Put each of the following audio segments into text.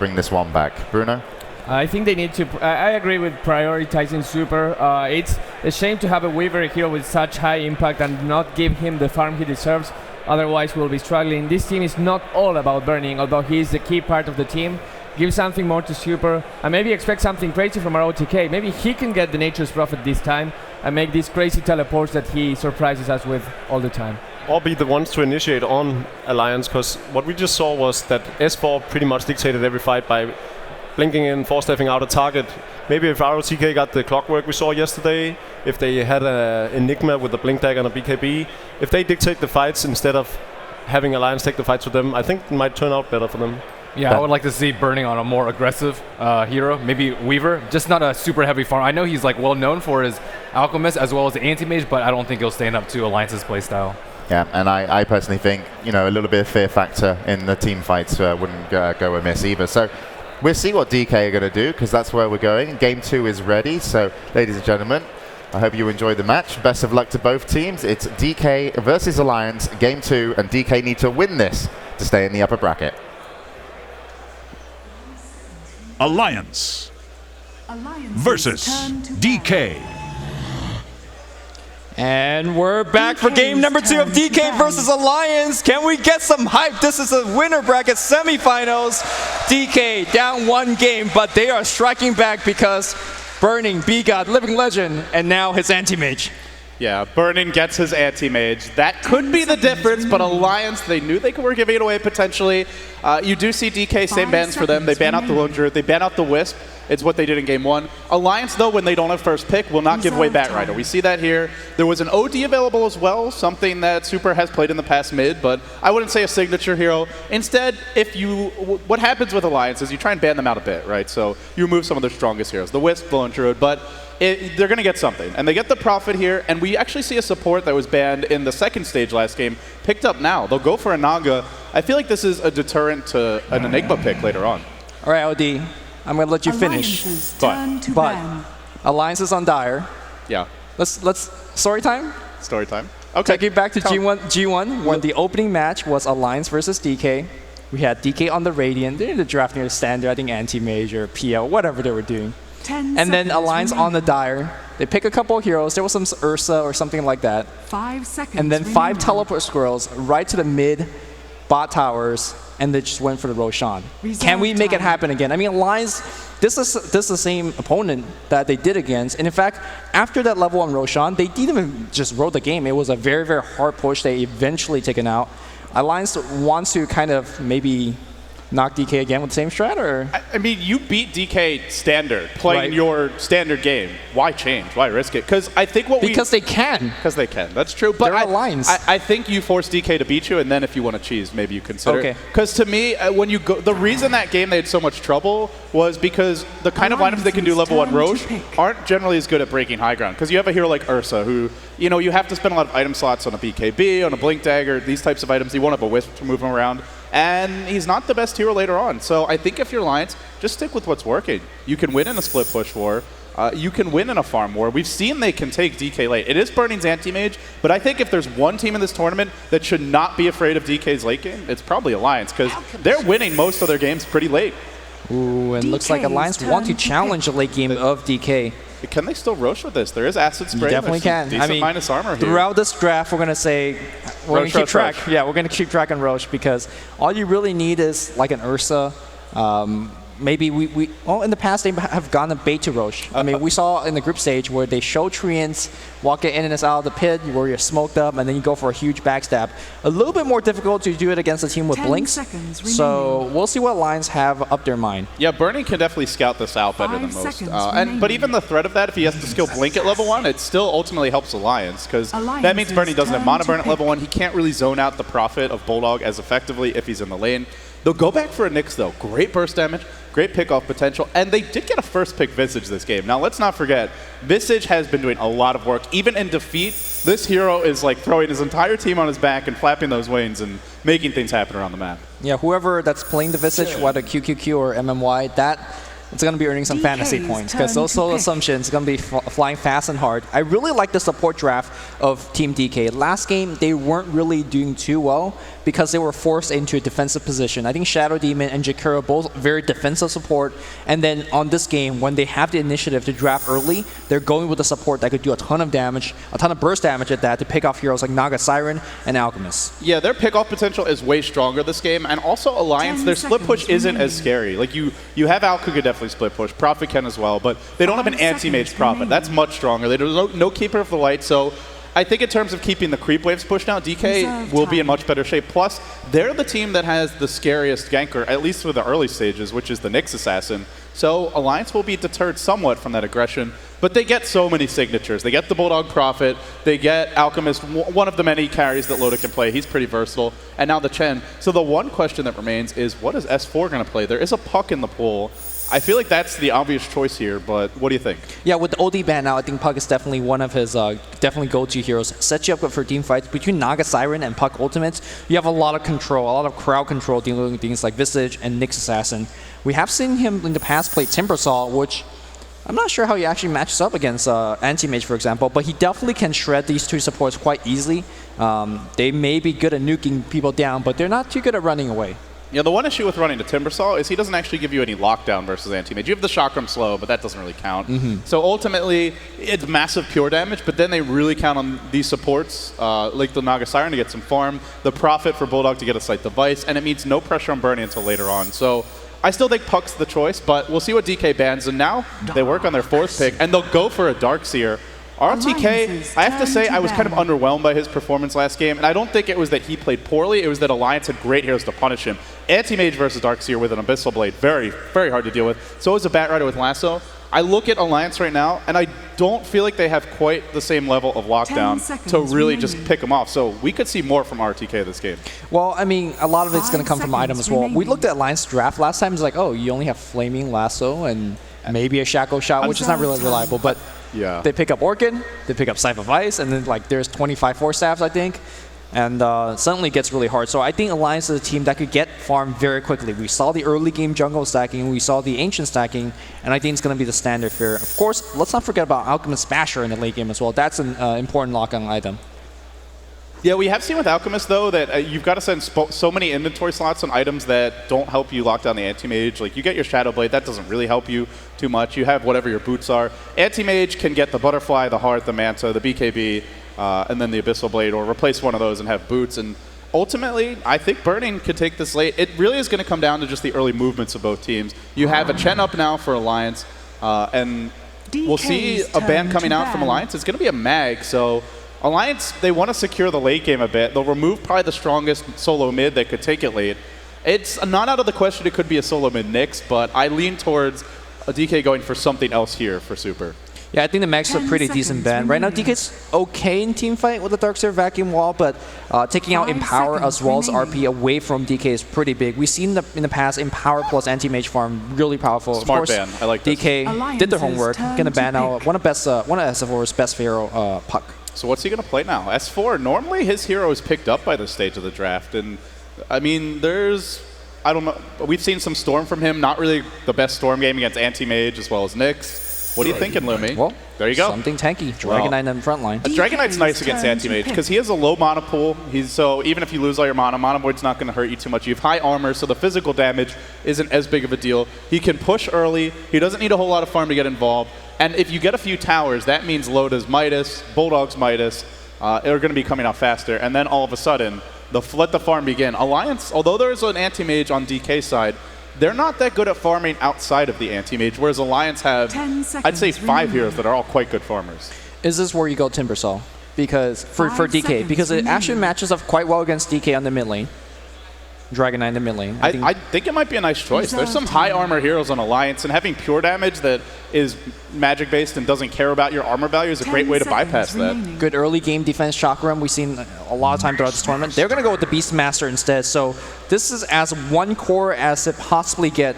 bring this one back. Bruno? I think they need to. I agree with prioritizing Super. It's a shame to have a Weaver hero with such high impact and not give him the farm he deserves. Otherwise, we'll be struggling. This team is not all about burning, although he is the key part of the team. Give something more to Super, and maybe expect something crazy from our OTK. Maybe he can get the Nature's Prophet this time and make these crazy teleports that he surprises us with all the time. Or be the ones to initiate on Alliance, because what we just saw was that S4 pretty much dictated every fight by blinking in, force-stepping out a target. Maybe if ROTK got the clockwork we saw yesterday, if they had an Enigma with a Blink Dagger and a BKB, if they dictate the fights instead of having Alliance take the fights with them, I think it might turn out better for them. Yeah, I would like to see Burning on a more aggressive hero, maybe Weaver, just not a super heavy farm. I know he's like well known for his Alchemist as well as the Anti-Mage, but I don't think he'll stand up to Alliance's playstyle. Yeah, and I personally think, you know, a little bit of fear factor in the team fights wouldn't go amiss either. So we'll see what DK are going to do, because that's where we're going. Game 2 is ready. So, ladies and gentlemen, I hope you enjoyed the match. Best of luck to both teams. It's DK versus Alliance, Game 2, and DK need to win this to stay in the upper bracket. Alliance versus DK. And we're back for game number 2 of DK versus Alliance. Can we get some hype? This is a winner bracket semifinals. DK down 1 game, but they are striking back because Burning, B-God, Living Legend, and now his Anti-Mage. Yeah, Burning gets his Anti-Mage. That could be the difference, but Alliance, they knew they were giving it away potentially. You do see DK, same bans for them. They ban out the Lone Druid, they ban out the Wisp. It's what they did in game 1. Alliance, though, when they don't have first pick, will not give away Batrider. We see that here. There was an OD available as well, something that Super has played in the past mid, but I wouldn't say a signature hero. Instead, what happens with Alliance is you try and ban them out a bit, right? So you remove some of their strongest heroes, the Wisp, the Lone Druid, but they're going to get something. And they get the Prophet here, and we actually see a support that was banned in the second stage last game, picked up now. They'll go for a Naga. I feel like this is a deterrent to an Enigma pick later on. All right, OD, I'm going to let you finish. But Alliance is on Dire. Yeah. Let's story time? Story time. Okay. Take it back to G1 when the opening match was Alliance versus DK. We had DK on the Radiant. They did the draft near the standard, I think Anti-Mage or PL, whatever they were doing. And then Alliance on the Dire. They pick a couple of heroes. There was some Ursa or something like that. 5 seconds. And then 5 teleport squirrels right to the mid bot towers, and they just went for the Roshan. Can we make it happen again? I mean, Alliance, this is the same opponent that they did against. And in fact, after that level on Roshan, they didn't even just roll the game. It was a very, very hard push. They eventually taken out. Alliance wants to kind of maybe knock DK again with the same strat, or? I mean, you beat DK standard, playing your standard game. Why change? Why risk it? Because I think Because they can. Because they can. That's true. But they're Alliance. I think you force DK to beat you, and then if you want to cheese, maybe you consider it. Okay. Because to me, when you go, the reason that game they had so much trouble was because the kind of lineups they can do level 1 Roche aren't generally as good at breaking high ground. Because you have a hero like Ursa, who, you know, you have to spend a lot of item slots on a BKB, on a Blink Dagger, these types of items. You won't have a Wisp to move him around. And he's not the best hero later on. So I think if you're Alliance, just stick with what's working. You can win in a split push war. You can win in a farm war. We've seen they can take DK late. It is Burning's Anti-Mage, but I think if there's one team in this tournament that should not be afraid of DK's late game, it's probably Alliance, because they're winning most of their games pretty late. Ooh, and looks like Alliance want to challenge the late game of DK. Can they still Roche with this? There is Acid Spray. You definitely can. I mean, minus armor here. Throughout this draft, we're going to say, we're going to keep track. Roche. Yeah, we're going to keep track on Roche, because all you really need is like an Ursa. Maybe in the past they have gone a bait to Roche. I mean, we saw in the group stage where they show Treants walk it in and out of the pit where you're smoked up, and then you go for a huge backstab. A little bit more difficult to do it against a team with blinks. So we'll see what lines have up their mind. Yeah, Burning can definitely scout this out better than most. But even the threat of that, if he has to skill Blink at level 1, it still ultimately helps Alliance, because that means Burning doesn't have Mana Burn at level 1. He can't really zone out the Prophet of Bulldog as effectively if he's in the lane. They'll go back for a Nyx, though. Great burst damage, great pick-off potential, and they did get a first pick Visage this game. Now, let's not forget, Visage has been doing a lot of work. Even in defeat, this hero is like throwing his entire team on his back and flapping those wings and making things happen around the map. Yeah, whoever that's playing the Visage, whether QQQ or MMY, it's going to be earning some fantasy points, because those solo assumptions are going to be flying fast and hard. I really like the support draft of Team DK. Last game, they weren't really doing too well, because they were forced into a defensive position. I think Shadow Demon and Jakiro both very defensive support, and then on this game, when they have the initiative to draft early, they're going with a support that could do a ton of damage, a ton of burst damage at that, to pick off heroes like Naga Siren and Alchemist. Yeah, their pick-off potential is way stronger this game, and also Alliance, their split push isn't as scary. Like, you have Al who could definitely split push, Prophet can as well, but they don't have an anti-mage Prophet. That's much stronger. They don't no Keeper of the Light, so I think in terms of keeping the creep waves pushed out, DK will be in much better shape. Plus, they're the team that has the scariest ganker, at least for the early stages, which is the Nyx Assassin. So Alliance will be deterred somewhat from that aggression, but they get so many signatures. They get the Bulldog Prophet, they get Alchemist, one of the many carries that Loda can play. He's pretty versatile, and now the Chen. So the one question that remains is, what is S4 going to play? There is a Puck in the pool. I feel like that's the obvious choice here, but what do you think? Yeah, with the OD ban now, I think Puck is definitely one of his definitely go-to heroes. Sets you up for team fights. Between Naga Siren and Puck Ultimates, you have a lot of control, a lot of crowd control dealing with things like Visage and Nyx Assassin. We have seen him in the past play Timbersaw, which I'm not sure how he actually matches up against Anti-Mage, for example, but he definitely can shred these two supports quite easily. They may be good at nuking people down, but they're not too good at running away. Yeah, the one issue with running to Timbersaw is he doesn't actually give you any lockdown versus Anti-Mage. You have the Chakram slow, but that doesn't really count. So ultimately, it's massive pure damage, but then they really count on these supports, like the Naga Siren to get some farm, the Prophet for Bulldog to get a Sight Device, and it means no pressure on Burning until later on. So I still think Puck's the choice, but we'll see what DK bans. And now they work on their fourth pick, and they'll go for a Darkseer. RTK, I have to say, I was kind of underwhelmed by his performance last game, and I don't think it was that he played poorly, it was that Alliance had great heroes to punish him. Anti-Mage versus Darkseer with an Abyssal Blade, very, very hard to deal with. So is a Bat Rider with Lasso. I look at Alliance right now, and I don't feel like they have quite the same level of lockdown to really just pick them off. So we could see more from RTK this game. Well, I mean, a lot of it's going to come from item as well. We looked at Alliance draft last time. It's like, oh, you only have Flaming Lasso and maybe a Shackle Shot, which is not really reliable. But yeah, they pick up Orchid, they pick up Scythe of Ice, and then like there's 25 Force Staffs, I think. And suddenly it gets really hard. So I think Alliance is a team that could get farmed very quickly. We saw the early game jungle stacking, we saw the ancient stacking, and I think it's going to be the standard fare. Of course, let's not forget about Alchemist Basher in the late game as well. That's an important lock-on item. Yeah, we have seen with Alchemist, though, that you've got to send so many inventory slots on items that don't help you lock down the Anti-Mage. Like, you get your Shadow Blade, that doesn't really help you too much. You have whatever your boots are. Anti-Mage can get the Butterfly, the Heart, the Manta, the BKB, and then the Abyssal Blade, or replace one of those and have boots. And ultimately, I think Burning could take this late. It really is going to come down to just the early movements of both teams. You have a Chen up now for Alliance, and we'll see a ban coming out from Alliance. It's going to be a Mag, so Alliance, they want to secure the late game a bit. They'll remove probably the strongest solo mid that could take it late. It's not out of the question it could be a solo mid Nyx, but I lean towards a DK going for something else here for Super. Yeah, I think the Max is a pretty decent ban. Right now, DK's okay in teamfight with the Darkseer Vacuum Wall, but taking out Empower as well as RP away from DK is pretty big. We've seen in the past Empower plus Anti-Mage farm really powerful. Smart ban. I like this. DK did their homework. Gonna ban out one of SF4's best hero, Puck. So what's he going to play now? S4, normally his hero is picked up by this stage of the draft. And, I mean, I don't know. We've seen some Storm from him. Not really the best Storm game against Anti-Mage as well as Nyx. What are you thinking, Lumi? Well, there you go. Something tanky. Dragon Knight in the front line. Dragon Knight's nice against Anti-Mage because he has a low mana pool. So even if you lose all your Mana Void's not going to hurt you too much. You have high armor, so the physical damage isn't as big of a deal. He can push early. He doesn't need a whole lot of farm to get involved. And if you get a few towers, that means Loda's Midas, Bulldog's Midas are going to be coming out faster. And then all of a sudden, let the farm begin. Alliance, although there's an Anti-Mage on DK side, they're not that good at farming outside of the Anti-Mage, whereas Alliance have, I'd say, 5 heroes that are all quite good farmers. Is this where you go Timbersaw? Because for DK, because it actually matches up quite well against DK on the mid lane. Dragon Knight in the mid lane. I think it might be a nice choice. There's some high armor heroes on Alliance, and having pure damage that is magic based and doesn't care about your armor value is a great way to bypass that. Good early game defense Chakram. We've seen a lot of time throughout this tournament. They're going to go with the Beastmaster instead. So this is as one core as it possibly get.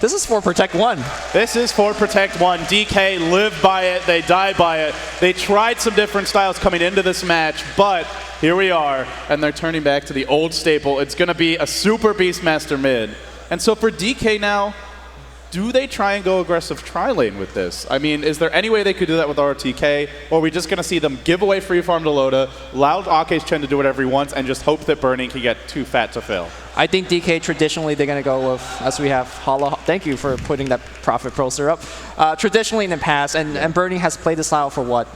This is for Protect 1. This is for Protect 1. DK live by it. They die by it. They tried some different styles coming into this match, but here we are, and they're turning back to the old staple. It's going to be a Super Beastmaster mid. And so for DK now, Do they try and go aggressive tri-lane with this? I mean, is there any way they could do that with ROTK? Or are we just going to see them give away free farm to Loda, allow Ake's Chen to do whatever he wants, and just hope that Burning can get too fat to fail? I think DK traditionally they're going to go with, as we have Hala. Thank you for putting that profit poster up. Traditionally in the past, and Burning has played the style for what?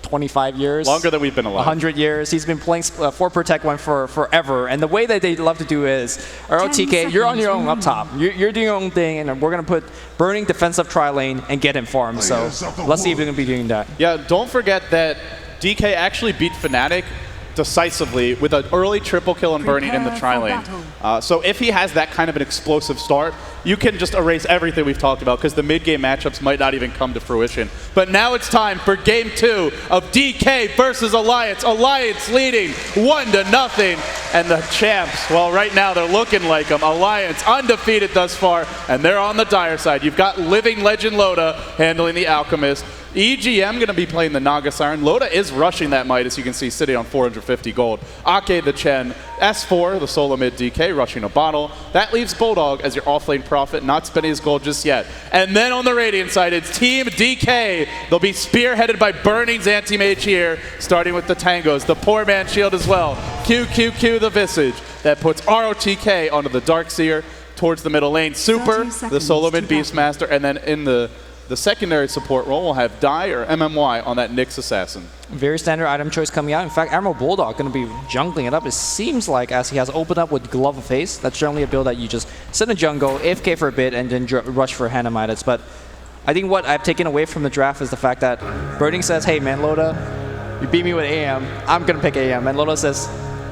25 years? Longer than we've been alive. 100 years. He's been playing 4 Protect 1 for forever. And the way that they love to do is, ROTK, you're on your own up top. You're doing your own thing, and we're going to put Burning defensive tri-lane and get him farmed. So let's see if we're going to be doing that. Yeah, don't forget that DK actually beat Fnatic decisively with an early triple kill on Burning in the tri-lane. So if he has that kind of an explosive start, you can just erase everything we've talked about because the mid-game matchups might not even come to fruition. But now it's time for Game 2 of DK versus Alliance. Alliance leading 1-0. And the champs, well, right now they're looking like them. Alliance undefeated thus far, and they're on the dire side. You've got Living Legend Loda handling the Alchemist. EGM going to be playing the Naga Siren. Loda is rushing that might, as you can see, sitting on 450 gold. Ake the Chen. S4, the solo mid DK, rushing a bottle. That leaves Bulldog as your off-lane prophet, not spending his gold just yet. And then on the Radiant side, it's Team DK. They'll be spearheaded by Burning's anti-mage here, starting with the Tangos. The poor man shield as well. QQQ the Visage. That puts ROTK onto the Darkseer towards the middle lane. Super, the solo mid Beastmaster, and then in the secondary support role, we'll have Dai or MMY on that Nyx Assassin. Very standard item choice coming out. In fact, Admiral Bulldog going to be jungling it up. It seems like as he has opened up with Glove of Face, that's generally a build that you just sit in the jungle, AFK for a bit, and then rush for Hanamitis. But I think what I've taken away from the draft is the fact that Burning says, hey man, Loda, you beat me with AM, I'm going to pick AM. And Loda says,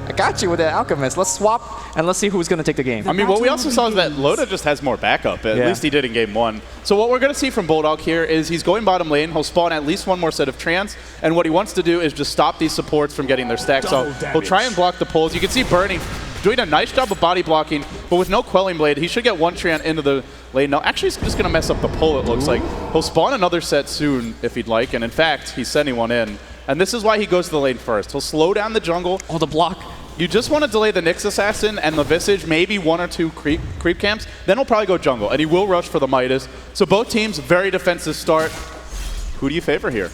I got you with the Alchemist. Let's swap, and let's see who's going to take the game. I mean, what we also saw is that Loda just has more backup. At least he did in Game 1. So what we're going to see from Bulldog here is he's going bottom lane. He'll spawn at least one more set of Trance, and what he wants to do is just stop these supports from getting their stacks. So he'll try and block the pulls. You can see Burning doing a nice job of body blocking, but with no Quelling Blade, he should get one Trant into the lane. No, actually, he's just going to mess up the pull, it looks like. He'll spawn another set soon if he'd like, and in fact, he's sending one in. And this is why he goes to the lane first. He'll slow down the jungle. Oh, the block. You just want to delay the Nyx Assassin and the Visage, maybe 1 or 2 creep camps, then he'll probably go jungle, and he will rush for the Midas. So both teams, very defensive start. Who do you favor here?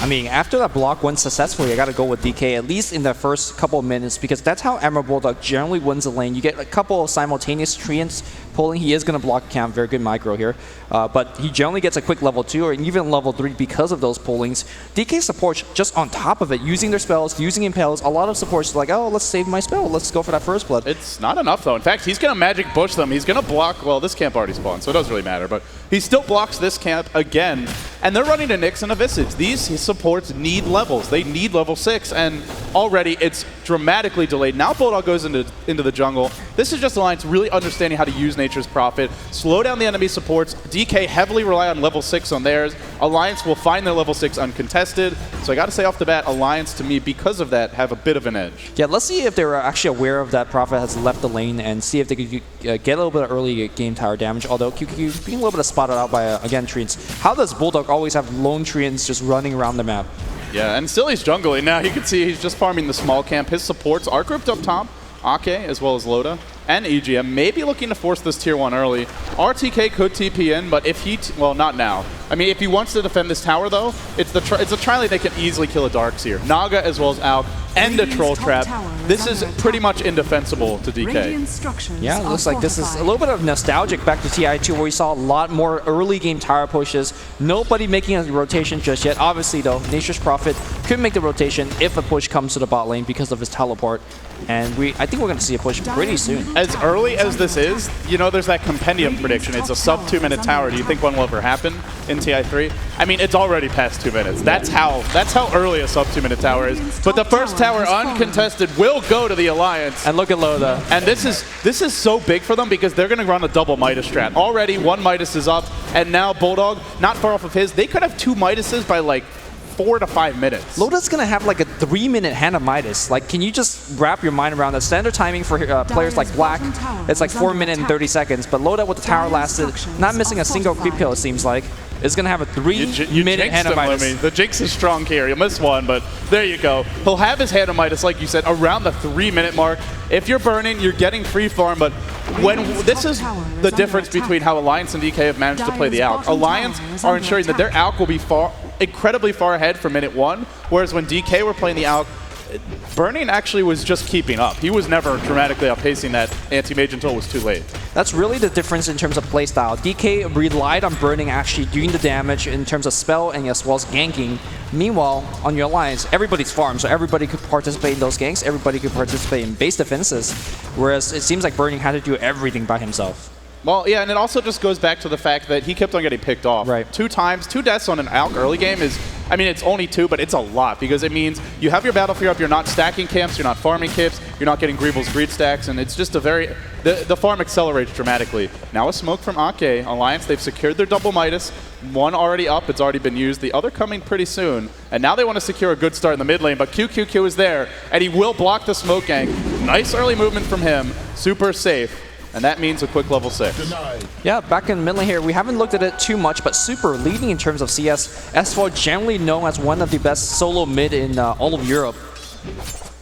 I mean, after that block went successfully, I got to go with DK, at least in the first couple of minutes, because that's how Admiral Bulldog generally wins the lane. You get a couple of simultaneous treants pulling. He is going to block camp, very good micro here. But he generally gets a quick level 2 or even level 3 because of those pullings. DK supports just on top of it, using their spells, using impels. A lot of supports like, oh, let's save my spell. Let's go for that first blood. It's not enough, though. In fact, he's going to magic bush them. He's going to block, well, this camp already spawned, so it doesn't really matter. But he still blocks this camp again. And they're running to Nyx and a Visage. These supports need levels. They need level 6, and already it's dramatically delayed. Now Bulldog goes into the jungle. This is just Alliance really understanding how to use Nature's Prophet, slow down the enemy supports. DK heavily rely on level 6 on theirs. Alliance will find their level 6 uncontested. So I got to say off the bat, Alliance to me, because of that, have a bit of an edge. Yeah, let's see if they're actually aware of that Prophet has left the lane and see if they could get a little bit of early game tower damage. Although QQ being a little bit spotted out by, again, treants. How does Bulldog always have lone treants just running around the map? Yeah, and still he's jungling. Now you can see he's just farming the small camp. His supports are grouped up top. Ake as well as Loda and EGM maybe looking to force this tier 1 early. RTK could TP in, but if he, well, not now. I mean, if he wants to defend this tower, though, it's a tri-lane they can easily kill a Darkseer. Naga as well as Alk and a Troll Trap. This is pretty much indefensible to DK. Yeah, it looks like this is a little bit of nostalgic back to TI2 where we saw a lot more early game tower pushes. Nobody making a rotation just yet. Obviously, though, Nature's Prophet could make the rotation if a push comes to the bot lane because of his teleport. And I think we're going to see a push pretty soon. As early as this is, you know, there's that compendium prediction. It's a sub 2-minute tower. Do you think one will ever happen in TI3? I mean, it's already past 2 minutes. That's how early a sub 2-minute tower is. But the first tower uncontested will go to the Alliance. And look at Loda. And this is so big for them because they're going to run a double Midas strat. Already one Midas is up, and now Bulldog, not far off of his. They could have 2 Midases by like 4 to 5 minutes. Loda's going to have like a 3-minute Hannah Midas. Like, can you just wrap your mind around that? Standard timing for players like Black, it's like 4 minutes and 30 seconds. But Loda with the tower lasted, not missing a single creep kill, it seems like. is going to have a 3-minute Hand of Midas. The jinx is strong here. He'll miss one, but there you go. He'll have his Hand of Midas, like you said, around the 3-minute mark. If you're burning, you're getting free farm, but this is the difference between how Alliance and DK have managed to play the Alk. Alliance are ensuring that their Alk will be incredibly far ahead for minute 1, whereas when DK were playing the Alk, burning actually was just keeping up. He was never dramatically outpacing that anti-mage until it was too late. That's really the difference in terms of playstyle. DK relied on burning actually doing the damage in terms of spell and as well as ganking. Meanwhile, on your Alliance, everybody's farm, so everybody could participate in those ganks, everybody could participate in base defenses, whereas it seems like burning had to do everything by himself. Well, yeah, and it also just goes back to the fact that he kept on getting picked off. Right. 2 times, 2 deaths on an Alk early game is, I mean, it's only 2, but it's a lot because it means you have your battlefield up, you're not stacking camps, you're not farming camps, you're not getting Greevil's greed stacks, and it's just a very, the farm accelerates dramatically. Now a smoke from Ake. Alliance, they've secured their double Midas. 1 already up, it's already been used, the other coming pretty soon. And now they want to secure a good start in the mid lane, but QQQ is there, and he will block the smoke gang. Nice early movement from him, super safe. And that means a quick level 6. Yeah, back in mid lane here, we haven't looked at it too much, but Super leading in terms of CS. S4 generally known as one of the best solo mid in all of Europe.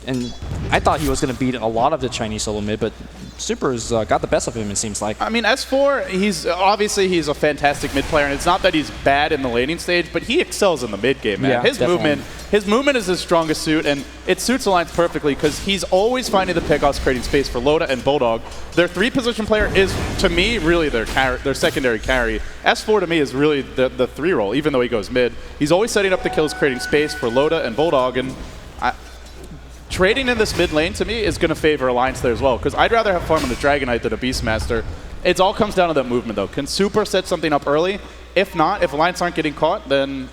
And I thought he was going to beat a lot of the Chinese solo mid, but Super's got the best of him, it seems like. I mean, S4, he's a fantastic mid player, and it's not that he's bad in the laning stage, but he excels in the mid game, man. Yeah, his movement is his strongest suit, and it suits Alliance perfectly because he's always finding the pickoffs, creating space for Loda and Bulldog. Their 3-position player is, to me, really their secondary carry. S4 to me is really the 3 role, even though he goes mid. He's always setting up the kills, creating space for Loda and Bulldog, and trading in this mid lane, to me, is going to favor Alliance there as well, because I'd rather have farm on the Dragon Knight than a Beastmaster. It all comes down to that movement, though. Can Super set something up early? If not, if Alliance aren't getting caught, then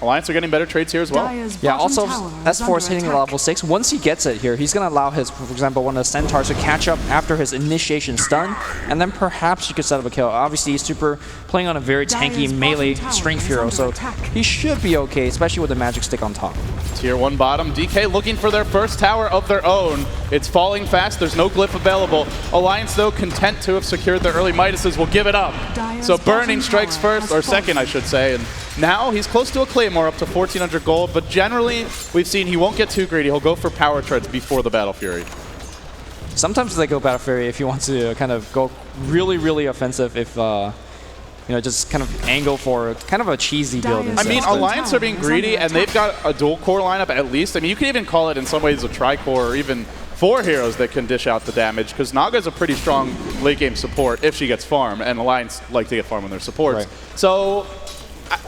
Alliance are getting better trades here as well. Yeah, also, S4 is hitting level 6. Once he gets it here, he's going to allow his, for example, one of the Centaurs to catch up after his initiation stun, and then perhaps you could set up a kill. Obviously, he's Super playing on a very tanky melee strength hero, so he should be okay, especially with the magic stick on top. Tier 1 bottom, DK looking for their first tower of their own. It's falling fast, there's no glyph available. Alliance, though, content to have secured their early Midases, will give it up. So Burning strikes first, or second, I should say, and now he's close to a Claymore, up to 1,400 gold, but generally, we've seen he won't get too greedy. He'll go for power treads before the Battle Fury. Sometimes they go Battle Fury if you want to kind of go really, really offensive, if you know, just kind of angle for kind of a cheesy build. I mean, Alliance are being greedy, and they've got a dual core lineup at least. I mean, you could even call it in some ways a tri-core, or even 4 heroes that can dish out the damage, because Naga's a pretty strong late game support if she gets farm, and Alliance like to get farm on their supports. Right. So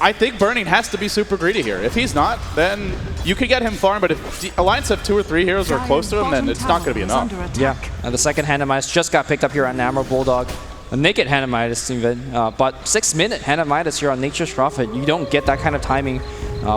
I think Burning has to be super greedy here. If he's not, then you could get him farm, but if Alliance have 2 or 3 heroes who are close to him, then it's not going to be enough. Yeah, and the second Hand of Midas just got picked up here on Namor Bulldog. A naked Hand of Midas even, but 6-minute Hand of Midas here on Nature's Prophet. You don't get that kind of timing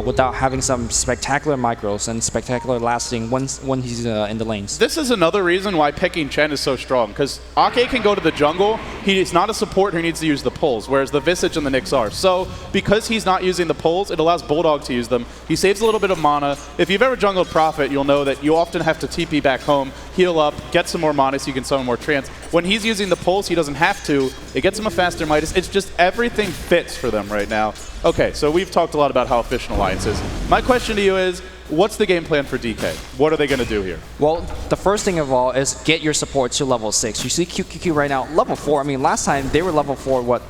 without having some spectacular micros and spectacular lasting when he's in the lanes. This is another reason why picking Chen is so strong, because Ake can go to the jungle. He's not a support who needs to use the pulls, whereas the Visage and the Nyx are. So because he's not using the pulls, it allows Bulldog to use them. He saves a little bit of mana. If you've ever jungled Prophet, you'll know that you often have to TP back home, heal up, get some more mana so you can summon more trance. When he's using the pulls, he doesn't have to. It gets him a faster Midas. It's just everything fits for them right now. Okay, so we've talked a lot about how efficient Alliance is. My question to you is, what's the game plan for DK? What are they going to do here? Well, the first thing of all is get your support to level 6. You see QQQ right now, level 4. I mean, last time they were level 4, what,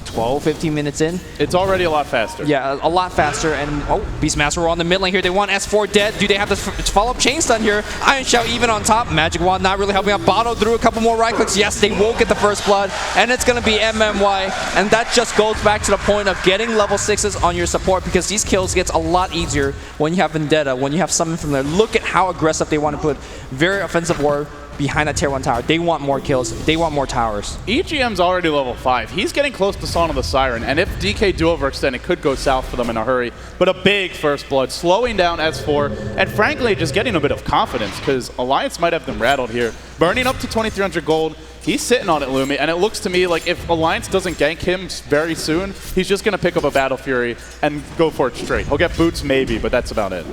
12, 15 minutes in? It's already a lot faster. Yeah, a lot faster. And, oh, Beastmaster on the mid lane here. They want S4 dead. Do they have this follow-up chain stun here? Iron Shout even on top. Magic Wand not really helping out. Bottle through a couple more right clicks. Yes, they will get the first blood. And it's going to be MMY. And that just goes back to the point of getting level 6s on your support, because these kills gets a lot easier when you have Vendetta, when you have Summon from there. Look at how aggressive they want to put. Very offensive war behind that tier 1 tower. They want more kills. They want more towers. EGM's already level 5. He's getting close to Song of the Siren, and if DK do overextend, it could go south for them in a hurry. But a big first blood, slowing down S4, and frankly, just getting a bit of confidence, because Alliance might have them rattled here. Burning up to 2,300 gold. He's sitting on it, Lumi, and it looks to me like if Alliance doesn't gank him very soon, he's just going to pick up a Battle Fury and go for it straight. He'll get boots maybe, but that's about it.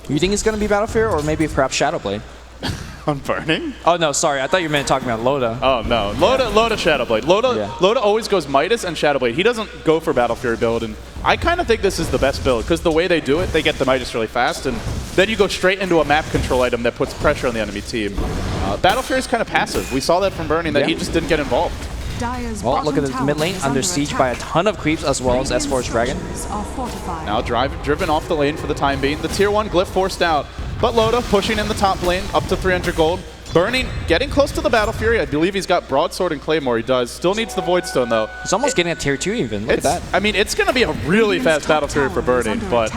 You think it's going to be Battle Fury, or maybe perhaps Shadowblade? On Burning? Oh, no, sorry. I thought you meant talking about Loda. Oh, no. Loda Shadowblade. Loda always goes Midas and Shadowblade. He doesn't go for Battle Fury build, and I kind of think this is the best build, because the way they do it, they get the Midas really fast, and then you go straight into a map control item that puts pressure on the enemy team. Battle Fury is kind of passive. We saw that from Burning, that he just didn't get involved. Well, look at the mid lane, under siege by a ton of creeps, as well as S4's Dragon. Now driven off the lane for the time being. The tier 1 glyph forced out, but Loda pushing in the top lane, up to 300 gold. Burning, getting close to the Battle Fury. I believe he's got Broadsword and Claymore. He does. Still needs the Void Stone, though. He's almost getting a tier 2 even. Look at that. I mean, it's going to be a really fast Battle Fury for Burning, but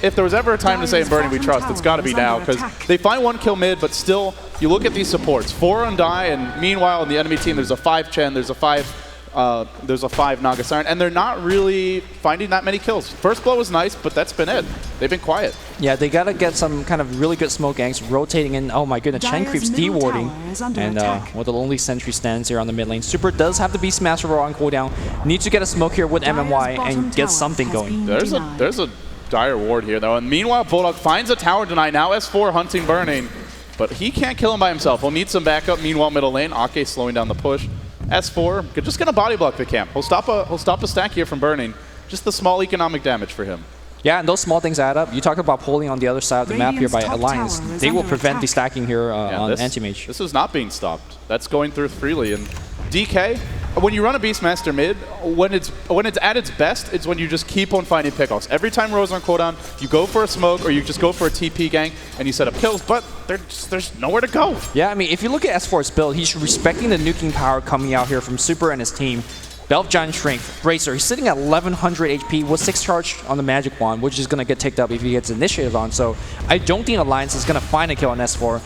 if there was ever a time to say in Burning we trust, it's got to be now, because they find 1 kill mid, but still, you look at these supports. 4 Undie, and meanwhile, in the enemy team, there's a 5 Chen, there's a 5 Naga Siren, and they're not really finding that many kills. First blow was nice, but that's been it. They've been quiet. Yeah, they gotta get some kind of really good smoke ganks rotating in. Oh my goodness, Chen creeps de-warding, and the lonely sentry stands here on the mid lane. Super does have the Beast Master Roar on cooldown. Needs to get a smoke here with MMY and get something going. There's a dire ward here though, and meanwhile Bulldog finds a tower deny. Now S4 hunting Burning, but he can't kill him by himself. He'll need some backup. Meanwhile, middle lane, Ake slowing down the push. S4 just gonna body block the camp. He'll stop a stack here from Burning. Just the small economic damage for him. Yeah, and those small things add up. You talked about pulling on the other side of the map here by Alliance. They will prevent the stacking here on Anti-Mage. This is not being stopped. That's going through freely. And DK, when you run a Beastmaster mid, when it's at its best, it's when you just keep on finding pickoffs. Every time Rose on cooldown, you go for a smoke or you just go for a TP gank and you set up kills, but there's nowhere to go. Yeah, I mean, if you look at S4's build, he's respecting the nuking power coming out here from Super and his team. Belf Giant Strength, Bracer, he's sitting at 1100 HP with 6 charge on the Magic Wand, which is going to get ticked up if he gets Initiative on. So I don't think Alliance is going to find a kill on S4.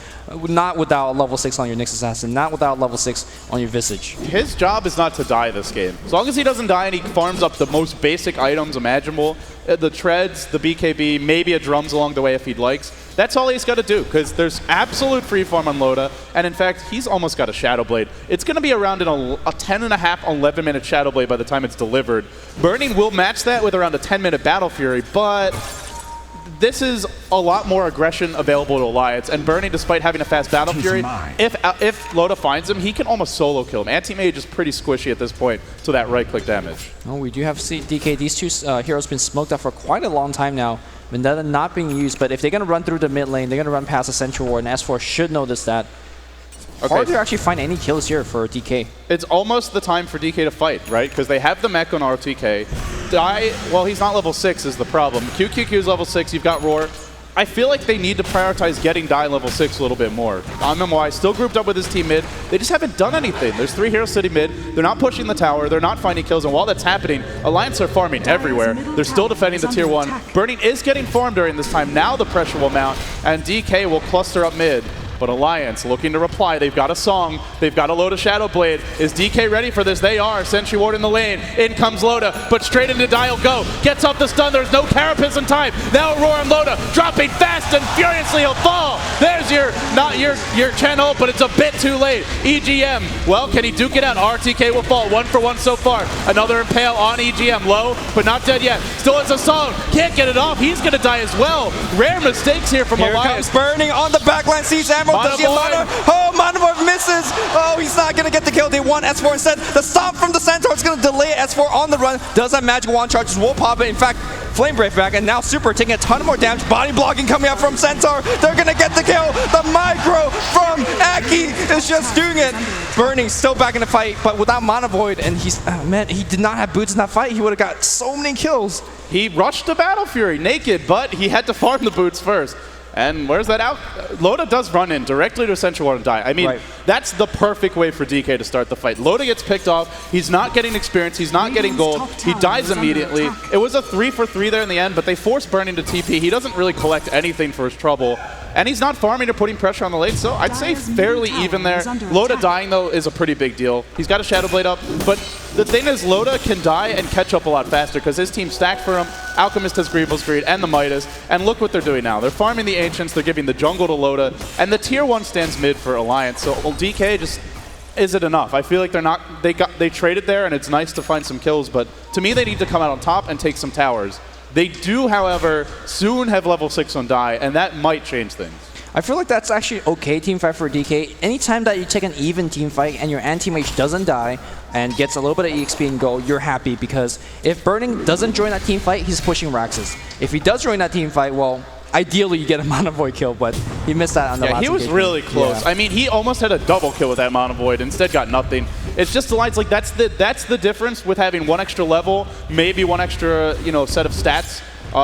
Not without level 6 on your Nyx Assassin, not without level 6 on your Visage. His job is not to die this game. As long as he doesn't die and he farms up the most basic items imaginable, the treads, the BKB, maybe a drums along the way if he likes, that's all he's got to do, because there's absolute free farm on Loda, and in fact, he's almost got a Shadow Blade. It's going to be around a 10.5, 11-minute Shadow Blade by the time it's delivered. Burning will match that with around a 10-minute Battle Fury, but this is a lot more aggression available to Alliance, and Burning, despite having a fast Battle Fury, if Loda finds him, he can almost solo kill him. Anti-Mage is pretty squishy at this point to that right-click damage. Oh, we do have DK. These two heroes been smoked out for quite a long time now. Vendetta not being used, but if they're going to run through the mid lane, they're going to run past the Central Ward, and S4 should notice that. Okay. Hard to actually find any kills here for DK. It's almost the time for DK to fight, right? Because they have the mech on RTK. Well, he's not level 6 is the problem. QQQ is level 6, you've got Roar. I feel like they need to prioritize getting Die level 6 a little bit more. MMY still grouped up with his team mid. They just haven't done anything. There's 3 heroes sitting mid. They're not pushing the tower. They're not finding kills. And while that's happening, Alliance are farming everywhere. They're still defending the tier 1. Burning is getting farmed during this time. Now the pressure will mount, and DK will cluster up mid. But Alliance looking to reply. They've got a song. They've got a Loda Shadow Blade. Is DK ready for this? They are. Sentry Ward in the lane. In comes Loda, but straight into Dial Go. Gets off the stun. There's no Carapace in time. Now Roar on Loda. Dropping fast and furiously. He'll fall. There's not your Chen ult, but it's a bit too late. EGM. Well, can he duke it out? RTK will fall. 1 for 1 so far. Another Impale on EGM. Low, but not dead yet. Still has a song. Can't get it off. He's going to die as well. Rare mistakes here from Alliance. Here comes Burning on the backline. Sees Ammo. Does he Manavoid misses. Oh, he's not going to get the kill. They want S4 instead. The stop from the Centaur is going to delay S4 on the run. Does have Magic Wand charges. Will pop it. In fact, Flame Brave back, and now Super taking a ton more damage. Body blocking coming out from Centaur. They're going to get the kill. The micro from Aki is just doing it. Burning still back in the fight, but without Mana Void, and he's, man, he did not have boots in that fight. He would have got so many kills. He rushed to Battle Fury naked, but he had to farm the boots first. And where's that out? Loda does run in directly to Central Ward and die. I mean, that's the perfect way for DK to start the fight. Loda gets picked off. He's not getting experience. He's not getting gold. He dies immediately. It was a 3 for 3 there in the end, but they forced Burning to TP. He doesn't really collect anything for his trouble. And he's not farming or putting pressure on the lane, so I'd say fairly even there. Loda dying, though, is a pretty big deal. He's got a Shadow Blade up, but the thing is Loda can die and catch up a lot faster because his team stacked for him. Alchemist has Grievous Greed and the Midas, and look what they're doing now. They're farming the Ancients, they're giving the jungle to Loda, and the tier 1 stands mid for Alliance, so DK just... Is it enough? I feel like they're not... They traded there, and it's nice to find some kills, but to me they need to come out on top and take some towers. They do, however, soon have level 6 on Die, and that might change things. I feel like that's actually okay team fight for DK. Anytime that you take an even team fight and your anti-mage doesn't die and gets a little bit of EXP and go, you're happy, because if Burning doesn't join that team fight, he's pushing Raxes. If he does join that team fight, well, ideally you get a Mana Void kill, but he missed that on the last Yeah, he was engagement. really close. Yeah. I mean, he almost had a double kill with that Mana Void, instead got nothing. It's just Alliance, like that's the difference with having one extra level, maybe one extra, you know, set of stats.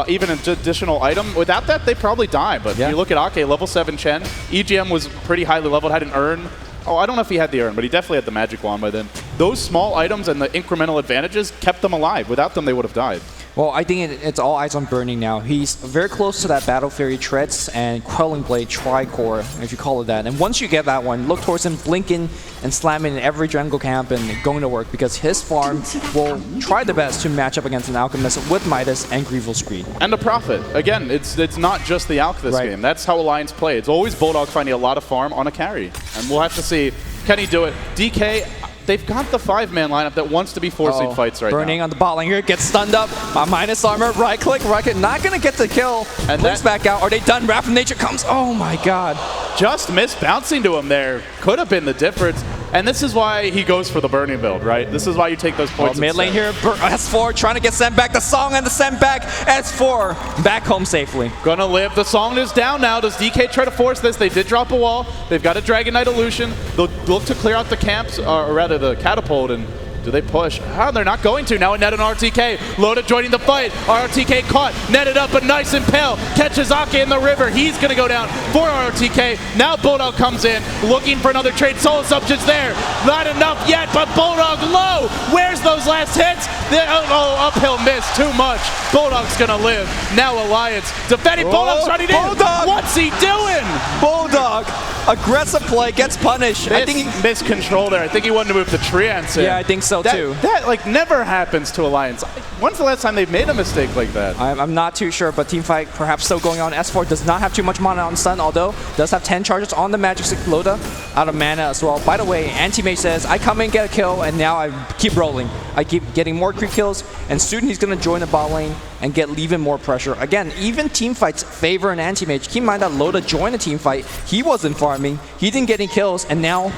Even an additional item. Without that, they probably die. But if you look at Ake, level 7 Chen, EGM was pretty highly leveled, had an urn. Oh, I don't know if he had the urn, but he definitely had the magic wand by then. Those small items and the incremental advantages kept them alive. Without them, they would have died. Well, I think it's all eyes on Burning now. He's very close to that Battle Fury Treads and Quelling Blade Tricore, if you call it that. And once you get that one, look towards him blinking and slamming in every jungle camp and going to work, because his farm will try the best to match up against an Alchemist with Midas and Grievous Screed. And a Prophet. Again, it's not just the Alch this game. That's how Alliance play. It's always Bulldog finding a lot of farm on a carry. And we'll have to see, can he do it? DK, they've got the 5-man lineup that wants to be forcing fights right Burning now. on the bot lane here, gets stunned up. Minus armor, right click, not gonna get the kill. And Blinks back out. Are they done? Wrath of Nature comes. Oh my god. Just missed bouncing to him there. Could have been the difference. And this is why he goes for the Burning build, right? This is why you take those points. Mid lane here, S4 trying to get sent back. The song and the sent back. S4 back home safely. Gonna live. The song is down now. Does DK try to force this? They did drop a wall. They've got a Dragon Knight illusion. They'll look to clear out the camps, or rather the catapult, and do they push? Oh, they're not going to. Now a net on RTK. Loda joining the fight. RTK caught. Netted up, but nice and pale. Catches Ake in the river. He's going to go down for RTK. Now Bulldog comes in, looking for another trade. Soul Assumption's there. Not enough yet, but Bulldog low. Where's those last hits? Uphill miss. Too much. Bulldog's going to live. Now Alliance. Defending. Bulldog's running in. What's he doing? Bulldog. Aggressive play, gets punished. I think he missed control there. I think he wanted to move the Treants in. Yeah, I think so too. That like never happens to Alliance. When's the last time they've made a mistake like that? I'm not too sure, but teamfight perhaps still going on. S4 does not have too much mana on stun, although does have 10 charges on the Magic Stick Loda, out of mana as well. By the way, Anti-Mage says, I come in, get a kill, and now I keep rolling. I keep getting more creep kills, and soon he's going to join the bot lane and get even more pressure. Again, even teamfights favor an Anti-Mage. Keep in mind that Loda joined a teamfight. He wasn't farming. He didn't get any kills, and now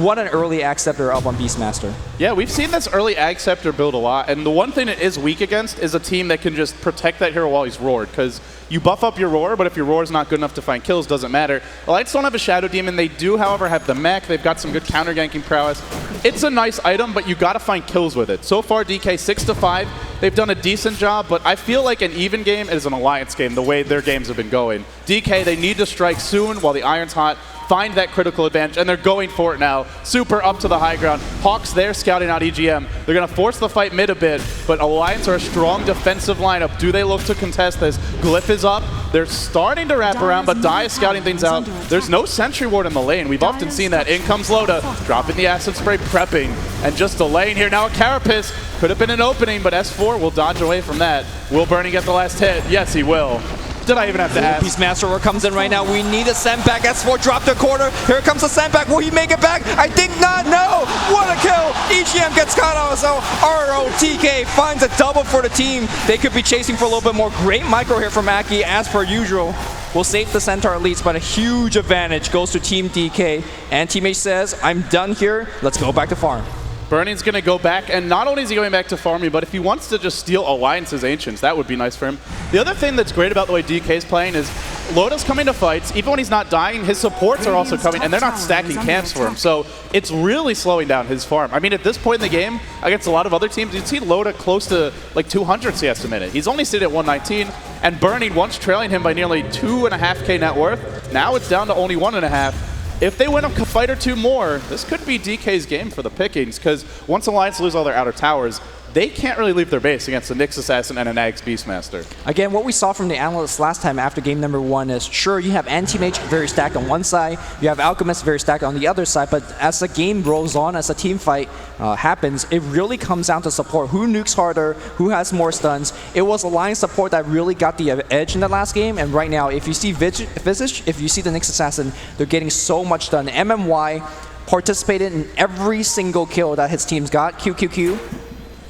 what an early Acceptor up on Beastmaster. Yeah, we've seen this early Acceptor build a lot, and the one thing it is weak against is a team that can just protect that hero while he's roared, because you buff up your roar, but if your roar is not good enough to find kills, doesn't matter. Alliance don't have a Shadow Demon. They do, however, have the mech. They've got some good counter ganking prowess. It's a nice item, but you got to find kills with it. So far, DK 6-5. They've done a decent job, but I feel like an even game is an Alliance game, the way their games have been going. DK, they need to strike soon while the iron's hot, find that critical advantage, and they're going for it now. Super up to the high ground. Hawks there scouting out EGM. They're going to force the fight mid a bit, but Alliance are a strong defensive lineup. Do they look to contest this? Glyph is up. They're starting to wrap around, but Dai is scouting things out. There's no Sentry Ward in the lane. We've often seen that. In comes Loda, dropping the Acid Spray, prepping, and just delaying here. Now a Carapace. Could have been an opening, but S4 will dodge away from that. Will Burning get the last hit? Yes, he will. Did I even have to ask? Beastmaster comes in right now. We need a send back. S4 dropped a quarter. Here comes the send back. Will he make it back? I think not. No. What a kill. EGM gets caught on. So ROTK finds a double for the team. They could be chasing for a little bit more. Great micro here from Aki as per usual. We'll save the Centaur elites, but a huge advantage goes to Team DK. And teammate says, I'm done here. Let's go back to farm. Burning's going to go back, and not only is he going back to farming, but if he wants to just steal Alliance's Ancients, that would be nice for him. The other thing that's great about the way DK's playing is Loda's coming to fights. Even when he's not dying, his supports are also coming, and they're not stacking camps for him. So it's really slowing down his farm. I mean, at this point in the game, against a lot of other teams, you'd see Loda close to like 200 CS a minute. He's only sitting at 119, and Burning once trailing him by nearly 2.5k net worth. Now it's down to only 1.5. If they win a fight or two more, this could be DK's game for the pickings, because once Alliance lose all their outer towers, they can't really leave their base against a Nyx Assassin and a Nags Beastmaster. Again, what we saw from the analysts last time after game number 1 is, sure, you have Anti-Mage very stacked on one side, you have Alchemist very stacked on the other side, but as the game rolls on, as a team fight happens, it really comes down to support. Who nukes harder, who has more stuns. It was Alliance support that really got the edge in the last game, and right now, if you see Visage, if you see the Nyx Assassin, they're getting so much done. MMY participated in every single kill that his teams got. QQQ.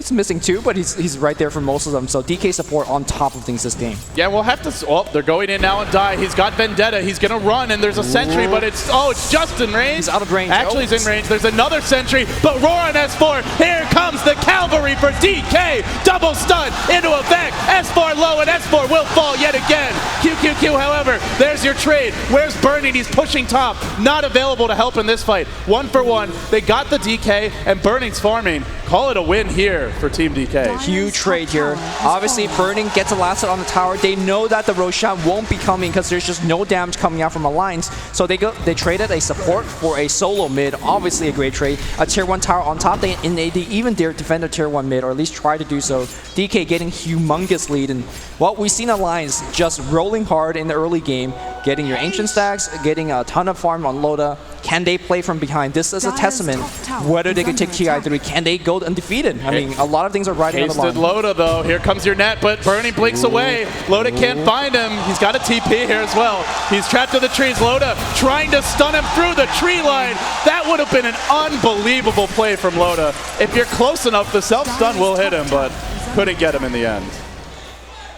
He's missing 2, but he's right there for most of them. So DK support on top of things this game. Yeah, we'll have to. Oh, they're going in now and die. He's got Vendetta. He's gonna run, and there's a sentry, but it's just in range. He's out of range. Actually, he's in range. There's another sentry, but Roshan S4. Here comes the cavalry for DK. Double stun into effect. S4 low, and S4 will fall yet again. QQQ, however, there's your trade. Where's Burning? He's pushing top. Not available to help in this fight. 1 for 1. They got the DK, and Burning's farming. Call it a win here for Team DK. Huge trade here. Obviously, Burning gets a last hit on the tower. They know that the Roshan won't be coming because there's just no damage coming out from Alliance. So they traded a support for a solo mid. Obviously a great trade. A tier 1 tower on top. They even dare defend a tier 1 mid, or at least try to do so. DK getting humongous lead. And what we've seen Alliance just rolling hard in the early game, getting your ancient stacks, getting a ton of farm on Loda. Can they play from behind? This is a testament whether they could take TI3. Can they go undefeated? I mean, a lot of things are riding on the line. Loda, though. Here comes your net, but Burning blinks away. Loda can't find him. He's got a TP here as well. He's trapped in the trees. Loda trying to stun him through the tree line. That would have been an unbelievable play from Loda. If you're close enough, the self-stun will hit him, but couldn't get him in the end.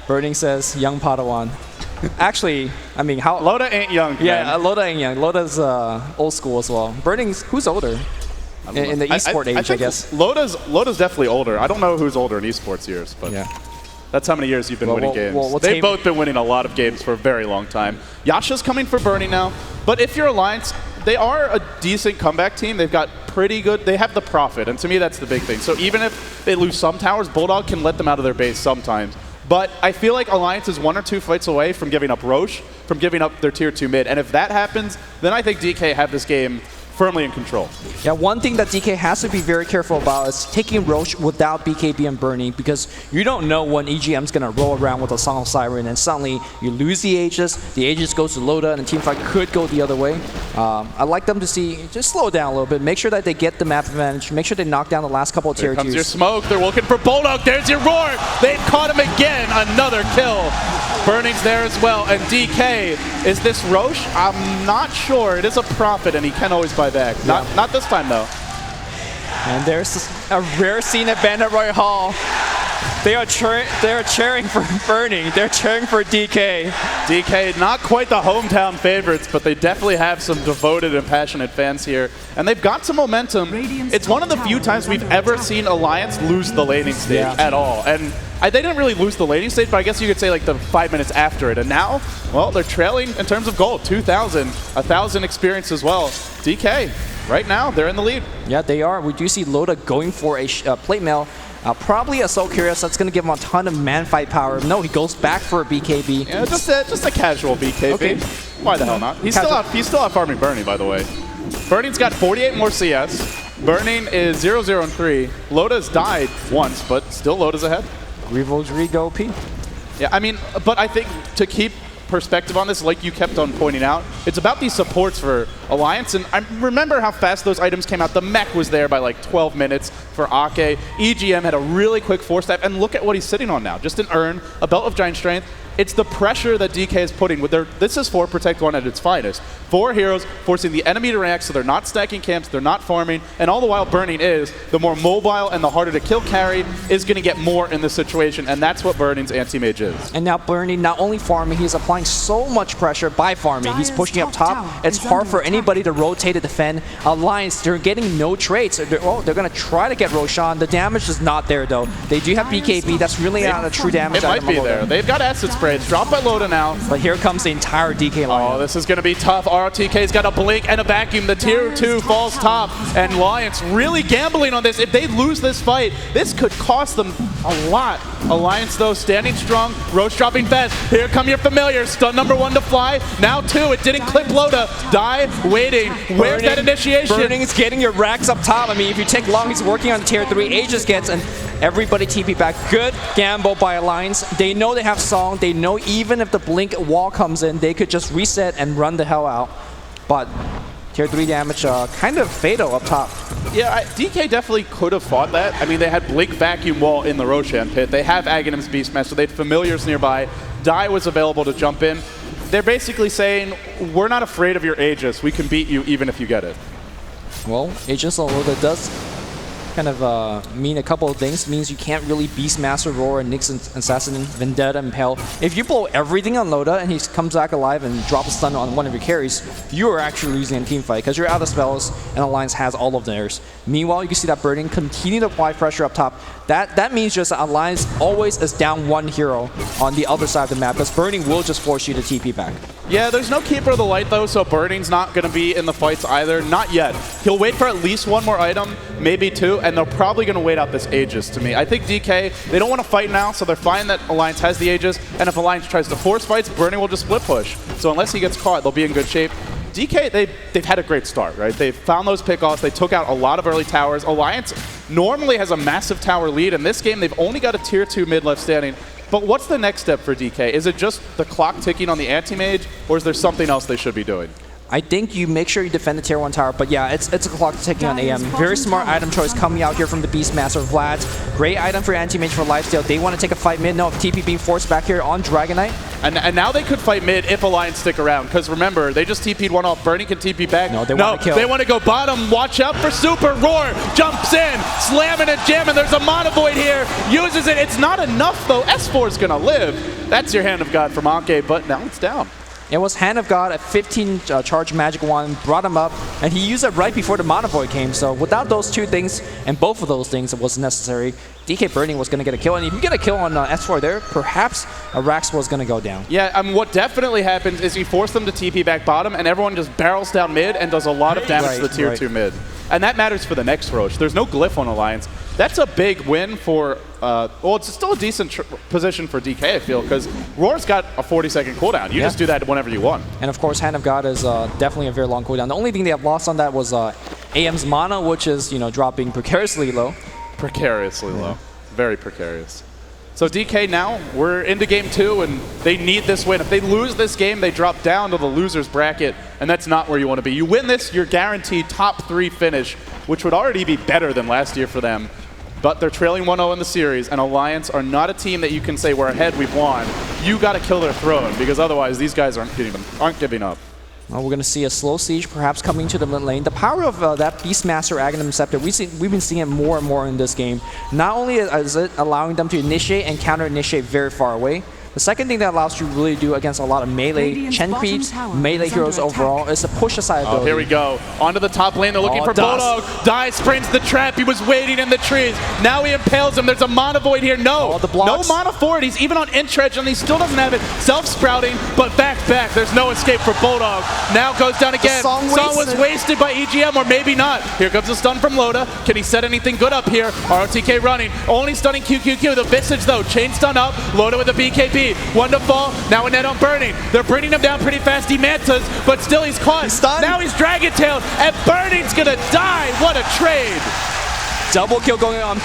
Burning says, young Padawan. Actually, I mean, how... Loda ain't young, yeah, Loda ain't young. Loda's old school as well. Burning's... Who's older? In the esport age, I guess. Loda's definitely older. I don't know who's older in esports years, but yeah. That's how many years you've been winning games. They've both been winning a lot of games for a very long time. Yasha's coming for Burning now, but if you're Alliance, they are a decent comeback team. They've got pretty good... They have the profit, and to me, that's the big thing. So even if they lose some towers, Bulldog can let them out of their base sometimes. But I feel like Alliance is 1 or 2 fights away from giving up Roche, from giving up their tier 2 mid. And if that happens, then I think DK have this game firmly in control. Yeah, one thing that DK has to be very careful about is taking Roche without BKB and Burning, because you don't know when EGM's going to roll around with a Song of Siren and suddenly you lose the Aegis goes to Loda, and the team fight could go the other way. I'd like them to just slow down a little bit, make sure that they get the map advantage, make sure they knock down the last couple of tier 2s. Here comes your smoke, they're looking for Bulldog, there's your roar! They've caught him again, another kill. Burning's there as well, and DK, is this Roche? I'm not sure, it is a Prophet and he can always buy back. Yeah. Not this time though. And there's a rare scene at Bandit Roy Hall. They are cheering for Burning. They're cheering for DK. DK, not quite the hometown favorites, but they definitely have some devoted and passionate fans here. And they've got some momentum. It's one of the few times we've ever seen Alliance lose the laning stage at all. And they didn't really lose the laning stage, but I guess you could say like the 5 minutes after it. And now, well, they're trailing in terms of gold. 2,000, 1,000 experience as well. DK, right now, they're in the lead. Yeah, they are. We do see Loda going for a plate mail. Probably a Soul Curious that's going to give him a ton of man fight power. No, he goes back for a BKB. Yeah, just a casual BKB. Okay. Why the hell not? He's still out farming Burning, by the way. Burning's got 48 more CS. Burning is 0-0 and 3. Loda's died once, but still Loda's ahead. Rodrigo OP. Yeah, I mean, but I think to keep perspective on this, like you kept on pointing out, it's about these supports for Alliance, and I remember how fast those items came out. The mech was there by like 12 minutes for Ake. EGM had a really quick 4-step, and look at what he's sitting on now. Just an urn, a belt of giant strength. It's the pressure that DK is putting with their... This is 4 Protect 1 at its finest. 4 heroes forcing the enemy to react, so they're not stacking camps, they're not farming, and all the while Burning is, the more mobile and the harder to kill carry is going to get more in this situation, and that's what Burning's anti-mage is. And now Burning not only farming, he's applying so much pressure by farming. He's pushing up top. It's hard for anybody to rotate to defend. Alliance, they're getting no trades. They're going to try to get Roshan. The damage is not there, though. They do have BKB. That's really not a true damage item. It might be there. They've got acid spray. It's dropped by Loda now. But here comes the entire DK line. Oh, this is going to be tough. ROTK's got a blink and a vacuum. The tier 2 falls top. And Alliance really gambling on this. If they lose this fight, this could cost them a lot. Alliance, though, standing strong. Roche dropping fast. Here come your familiars. Stun number 1 to fly. Now 2. It didn't clip Loda. Die waiting. Where's that initiation? Burning is getting your racks up top. I mean, if you take long, he's working on tier 3. Aegis gets, and everybody TP back. Good gamble by Alliance. They know they have Song. They know even if the blink wall comes in, they could just reset and run the hell out. But tier 3 damage kind of fatal up top. Yeah, DK definitely could have fought that. I mean, they had blink vacuum wall in the Roshan pit. They have Aghanim's Beast Master. They had familiars nearby. Die was available to jump in. They're basically saying, we're not afraid of your Aegis. We can beat you even if you get it. Well, Aegis Loda does kind of mean a couple of things. It means you can't really Beastmaster, Roar, and Nyx, Assassin, Vendetta, Impale. If you blow everything on Loda and he comes back alive and drops a stun on one of your carries, you are actually losing a team fight because you're out of spells and Alliance has all of theirs. Meanwhile, you can see that Burning continue to apply pressure up top. That means just that Alliance always is down one hero on the other side of the map because Burning will just force you to TP back. Yeah, there's no Keeper of the Light though, so Burning's not going to be in the fights either. Not yet. He'll wait for at least one more item, maybe two, and they're probably going to wait out this Aegis to me. I think DK, they don't want to fight now, so they're fine that Alliance has the Aegis, and if Alliance tries to force fights, Burning will just split push. So unless he gets caught, they'll be in good shape. DK, they've had a great start, right? They've found those pickoffs. They took out a lot of early towers. Alliance normally has a massive tower lead. In this game, they've only got a tier 2 mid left standing. But what's the next step for DK? Is it just the clock ticking on the anti-mage, or is there something else they should be doing? I think you make sure you defend the tier 1 tower, but yeah, it's a clock ticking on AM. Very smart item choice coming out here from the Beastmaster Vlad. Great item for anti-mage for lifesteal. They want to take a fight mid. No, TP being forced back here on Dragon Knight. And now they could fight mid if Alliance stick around, because remember, they just TP'd one off. Burning can TP back. No, they want to kill. They want to go bottom. Watch out for Super. Roar jumps in, slamming and jamming. There's a Mana Void here. Uses it. It's not enough, though. S4 is going to live. That's your Hand of God from Anke, but now it's down. It was Hand of God at 15 charge magic wand, brought him up, and he used it right before the Mana Void came. So without those two things, and both of those things, it was necessary. DK Burning was going to get a kill, and if you get a kill on S4 there, perhaps Rax was going to go down. Yeah, what definitely happens is you force them to TP back bottom, and everyone just barrels down mid and does a lot of damage to the tier 2 mid. And that matters for the next Roche. There's no glyph on Alliance. That's a big win for, well, it's still a decent position for DK, I feel, because Roar's got a 40-second cooldown. You just do that whenever you want. And of course, Hand of God is definitely a very long cooldown. The only thing they have lost on that was AM's mana, which is, dropping precariously low. Precariously low. Very precarious. So DK now, we're into game 2, and they need this win. If they lose this game, they drop down to the loser's bracket, and that's not where you want to be. You win this, you're guaranteed top 3 finish, which would already be better than last year for them. But they're trailing 1-0 in the series, and Alliance are not a team that you can say, we're ahead, we've won. You got to kill their throne, because otherwise these guys aren't giving up. Well, we're going to see a slow siege perhaps coming to the mid lane. The power of that Beastmaster Aghanim Scepter, we've been seeing it more and more in this game. Not only is it allowing them to initiate and counter-initiate very far away, the second thing that allows you to really do against a lot of melee Chen creeps, melee heroes overall, is to push aside ability. Oh, here we go. Onto the top lane. They're looking for Bulldog. Die springs the trap. He was waiting in the trees. Now he impales him. There's a Mana Void here. No. No Mana Void. He's even on Intredge, and he still doesn't have it. Self-sprouting, but back. There's no escape for Bulldog. Now goes down again. Song was wasted by EGM, or maybe not. Here comes a stun from Loda. Can he set anything good up here? ROTK running. Only stunning QQQ. The Visage, though. Chain stun up. Loda with a BKB. One to fall. Now a net on Burning. They're bringing him down pretty fast. He mantas, but still he's caught. Now he's Dragon Tailed, and Burning's gonna die. What a trade. Double kill going on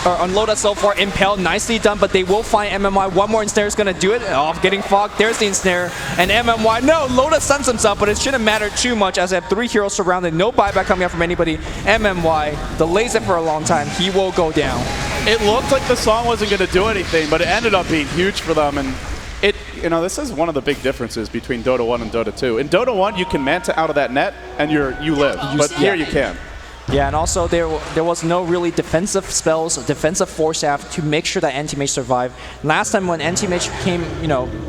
on Loda so far. Impale, nicely done, but they will find MMY. One more ensnare is going to do it. Off getting fogged. There's the ensnare. And MMY, no, Loda stuns himself, but it shouldn't matter too much as they have 3 heroes surrounded. No buyback coming out from anybody. MMY delays it for a long time. He will go down. It looked like the song wasn't going to do anything, but it ended up being huge for them. And this is one of the big differences between Dota 1 and Dota 2. In Dota 1, you can manta out of that net and you live, but here you can't. Yeah, and also there was no really defensive spells, defensive force staff to make sure that anti-mage survived. Last time when anti-mage came,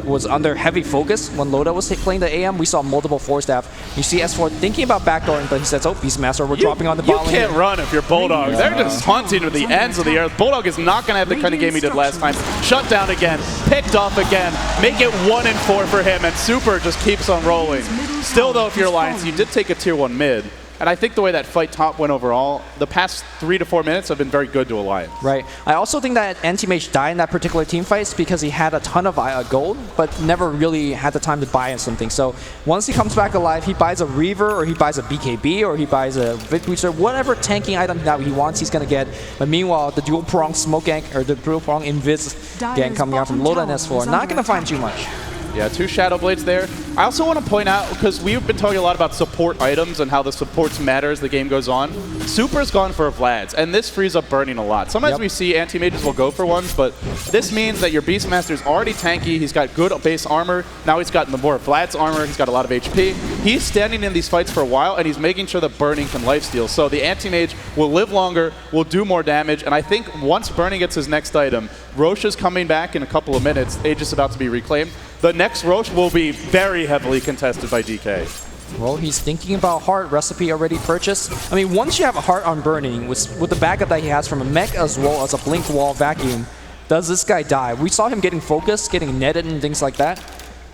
was under heavy focus, when Loda was playing the AM, we saw multiple force staff. You see S4 thinking about backdooring, but he says, oh, Beastmaster, we're dropping on the ball. You can't run if you're Bulldog. They're just hunting to the ends of the earth. Bulldog is not going to have the kind of game he did last time. Shut down again, picked off again, make it 1-4 for him, and Super just keeps on rolling. Still, though, if you're Alliance, you did take a tier 1 mid. And I think the way that fight top went overall, the past 3 to 4 minutes have been very good to Alliance. Right. I also think that Anti-Mage died in that particular team fight because he had a ton of gold, but never really had the time to buy something. So once he comes back alive, he buys a Reaver, or he buys a BKB, or he buys a Vit Booster, whatever tanking item that he wants, he's going to get. But meanwhile, the dual prong smoke gank, or the dual prong invis gang coming out from Loda and S4, not going to find too much. Yeah, 2 Shadow Blades there. I also want to point out, because we've been talking a lot about support items and how the supports matter as the game goes on, Super's gone for Vlad's, and this frees up burning a lot. Sometimes we see anti-mages will go for ones, but this means that your Beastmaster's already tanky, he's got good base armor, now he's got more Vlad's armor, he's got a lot of HP. He's standing in these fights for a while, and he's making sure that burning can lifesteal. So the anti-mage will live longer, will do more damage, and I think once burning gets his next item, Rosh is coming back in a couple of minutes, Age is about to be reclaimed. The next Rosh will be very heavily contested by DK. Well, he's thinking about heart recipe already purchased. I mean, once you have a heart on burning, with the backup that he has from a mech as well as a blink wall vacuum, does this guy die? We saw him getting focused, getting netted and things like that,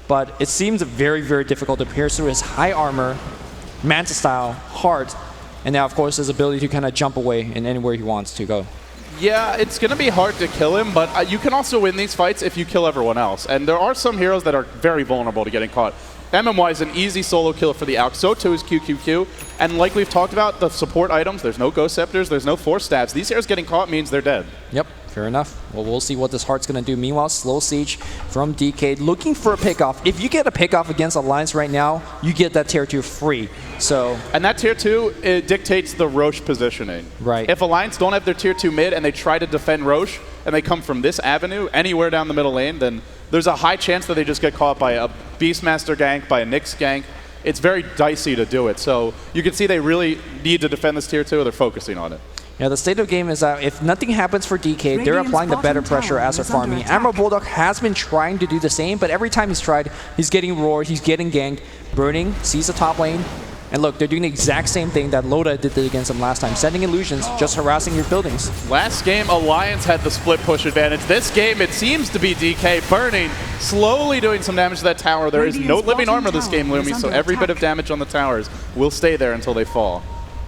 but it seems very, very difficult to pierce through his high armor, Manta style, heart, and now, of course, his ability to kind of jump away in anywhere he wants to go. Yeah, it's going to be hard to kill him, but you can also win these fights if you kill everyone else. And there are some heroes that are very vulnerable to getting caught. MMY is an easy solo kill for the Alk, so too is QQQ. And like we've talked about, the support items, there's no Ghost Scepters, there's no Force Stabs. These heroes getting caught means they're dead. Yep, fair enough. Well, we'll see what this heart's going to do. Meanwhile, Slow Siege from DK looking for a pickoff. If you get a pickoff against Alliance right now, you get that tier 2 free. So, and that tier 2, it dictates the Rosh positioning. Right. If Alliance don't have their tier 2 mid and they try to defend Rosh, and they come from this avenue, anywhere down the middle lane, then there's a high chance that they just get caught by a Beastmaster gank, by a Nyx gank. It's very dicey to do it. So you can see they really need to defend this tier 2, they're focusing on it. Yeah, the state of the game is that if nothing happens for DK, they're applying the better pressure as they're farming. Admiral Bulldog has been trying to do the same, but every time he's tried, he's getting roared, he's getting ganked. Burning, sees the top lane, and look, they're doing the exact same thing that Loda did against him last time, sending illusions, just harassing your buildings. Last game, Alliance had the split push advantage. This game, it seems to be DK burning, slowly doing some damage to that tower. There is no living armor this game, Lumi, so every bit of damage on the towers will stay there until they fall.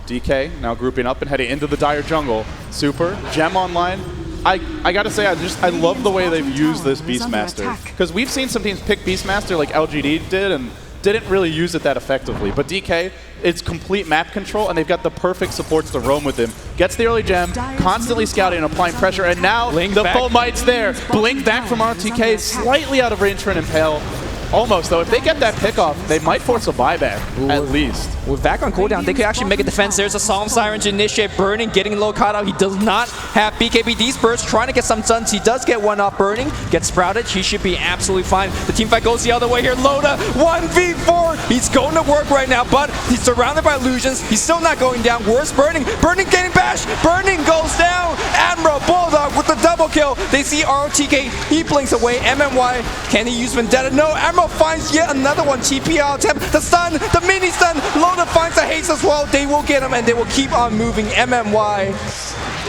DK now grouping up and heading into the Dire jungle. Super, Gem online. I gotta say, I love the way they've used this Beastmaster. Because we've seen some teams pick Beastmaster like LGD did, and didn't really use it that effectively. But DK, it's complete map control, and they've got the perfect supports to roam with him. Gets the early gem, constantly scouting and applying pressure, and now Blink the back. full might's there. Blink back from RTK, slightly out of range for an Impale. Almost, though. If they get that pickoff, they might force a buyback, at least. With back on cooldown, they could actually make a defense. There's a Solemn Siren to initiate Burning, getting low caught out. He does not have BKB burst, trying to get some stuns. He does get one off Burning, gets sprouted. He should be absolutely fine. The team fight goes the other way here. Loda, 1v4. He's going to work right now, but he's surrounded by illusions. He's still not going down. Where's Burning? Burning getting bashed. Burning goes down. Admiral Bulldog with the double kill. They see ROTK. He blinks away. MMY, can he use Vendetta? No, Admiral finds yet another one. TPL attempt. The stun, the mini stun. Loda finds the haste as well. They will get him, and they will keep on moving. MMY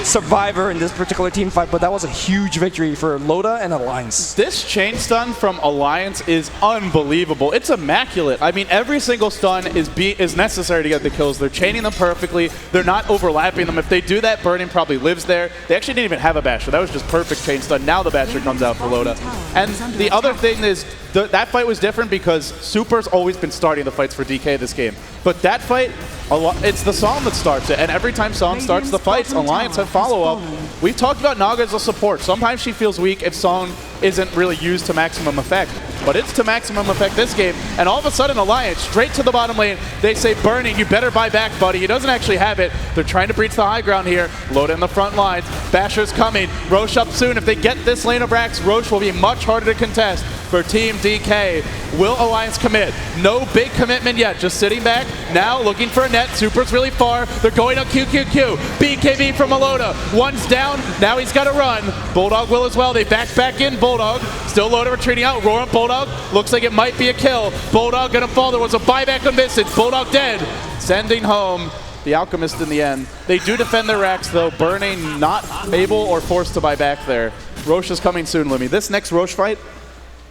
survivor in this particular team fight, but that was a huge victory for Loda and Alliance. This chain stun from Alliance is unbelievable. It's immaculate. I mean, every single stun is necessary to get the kills. They're chaining them perfectly. They're not overlapping them. If they do that, Burning probably lives there. They actually didn't even have a Basher. That was just perfect chain stun. Now the Basher comes out for Loda. And the other thing is, that fight was different because Super's always been starting the fights for DK this game. But that fight, it's the Psalm that starts it. And every time Psalm starts the fights, Alliance have follow-up. We've talked about Naga as a support. Sometimes she feels weak if Song isn't really used to maximum effect. But it's to maximum effect this game. And all of a sudden, Alliance, straight to the bottom lane. They say, Burning, you better buy back, buddy. He doesn't actually have it. They're trying to breach the high ground here. Load in the front lines. Basher's coming. Rosh up soon. If they get this lane of Rax, Rosh will be much harder to contest for Team DK. Will Alliance commit? No big commitment yet. Just sitting back. Now looking for a net. Super's really far. They're going on QQQ. BKB from Loda. One's down. Now he's got to run. Bulldog will as well. They back in. Bulldog. Still Loda retreating out. Roar up Bulldog. Looks like it might be a kill. Bulldog gonna fall. There was a buyback on Visage. Bulldog dead. Sending home the Alchemist in the end. They do defend their racks though. Burning not able or forced to buy back there. Rosh is coming soon, Lumi. This next Rosh fight,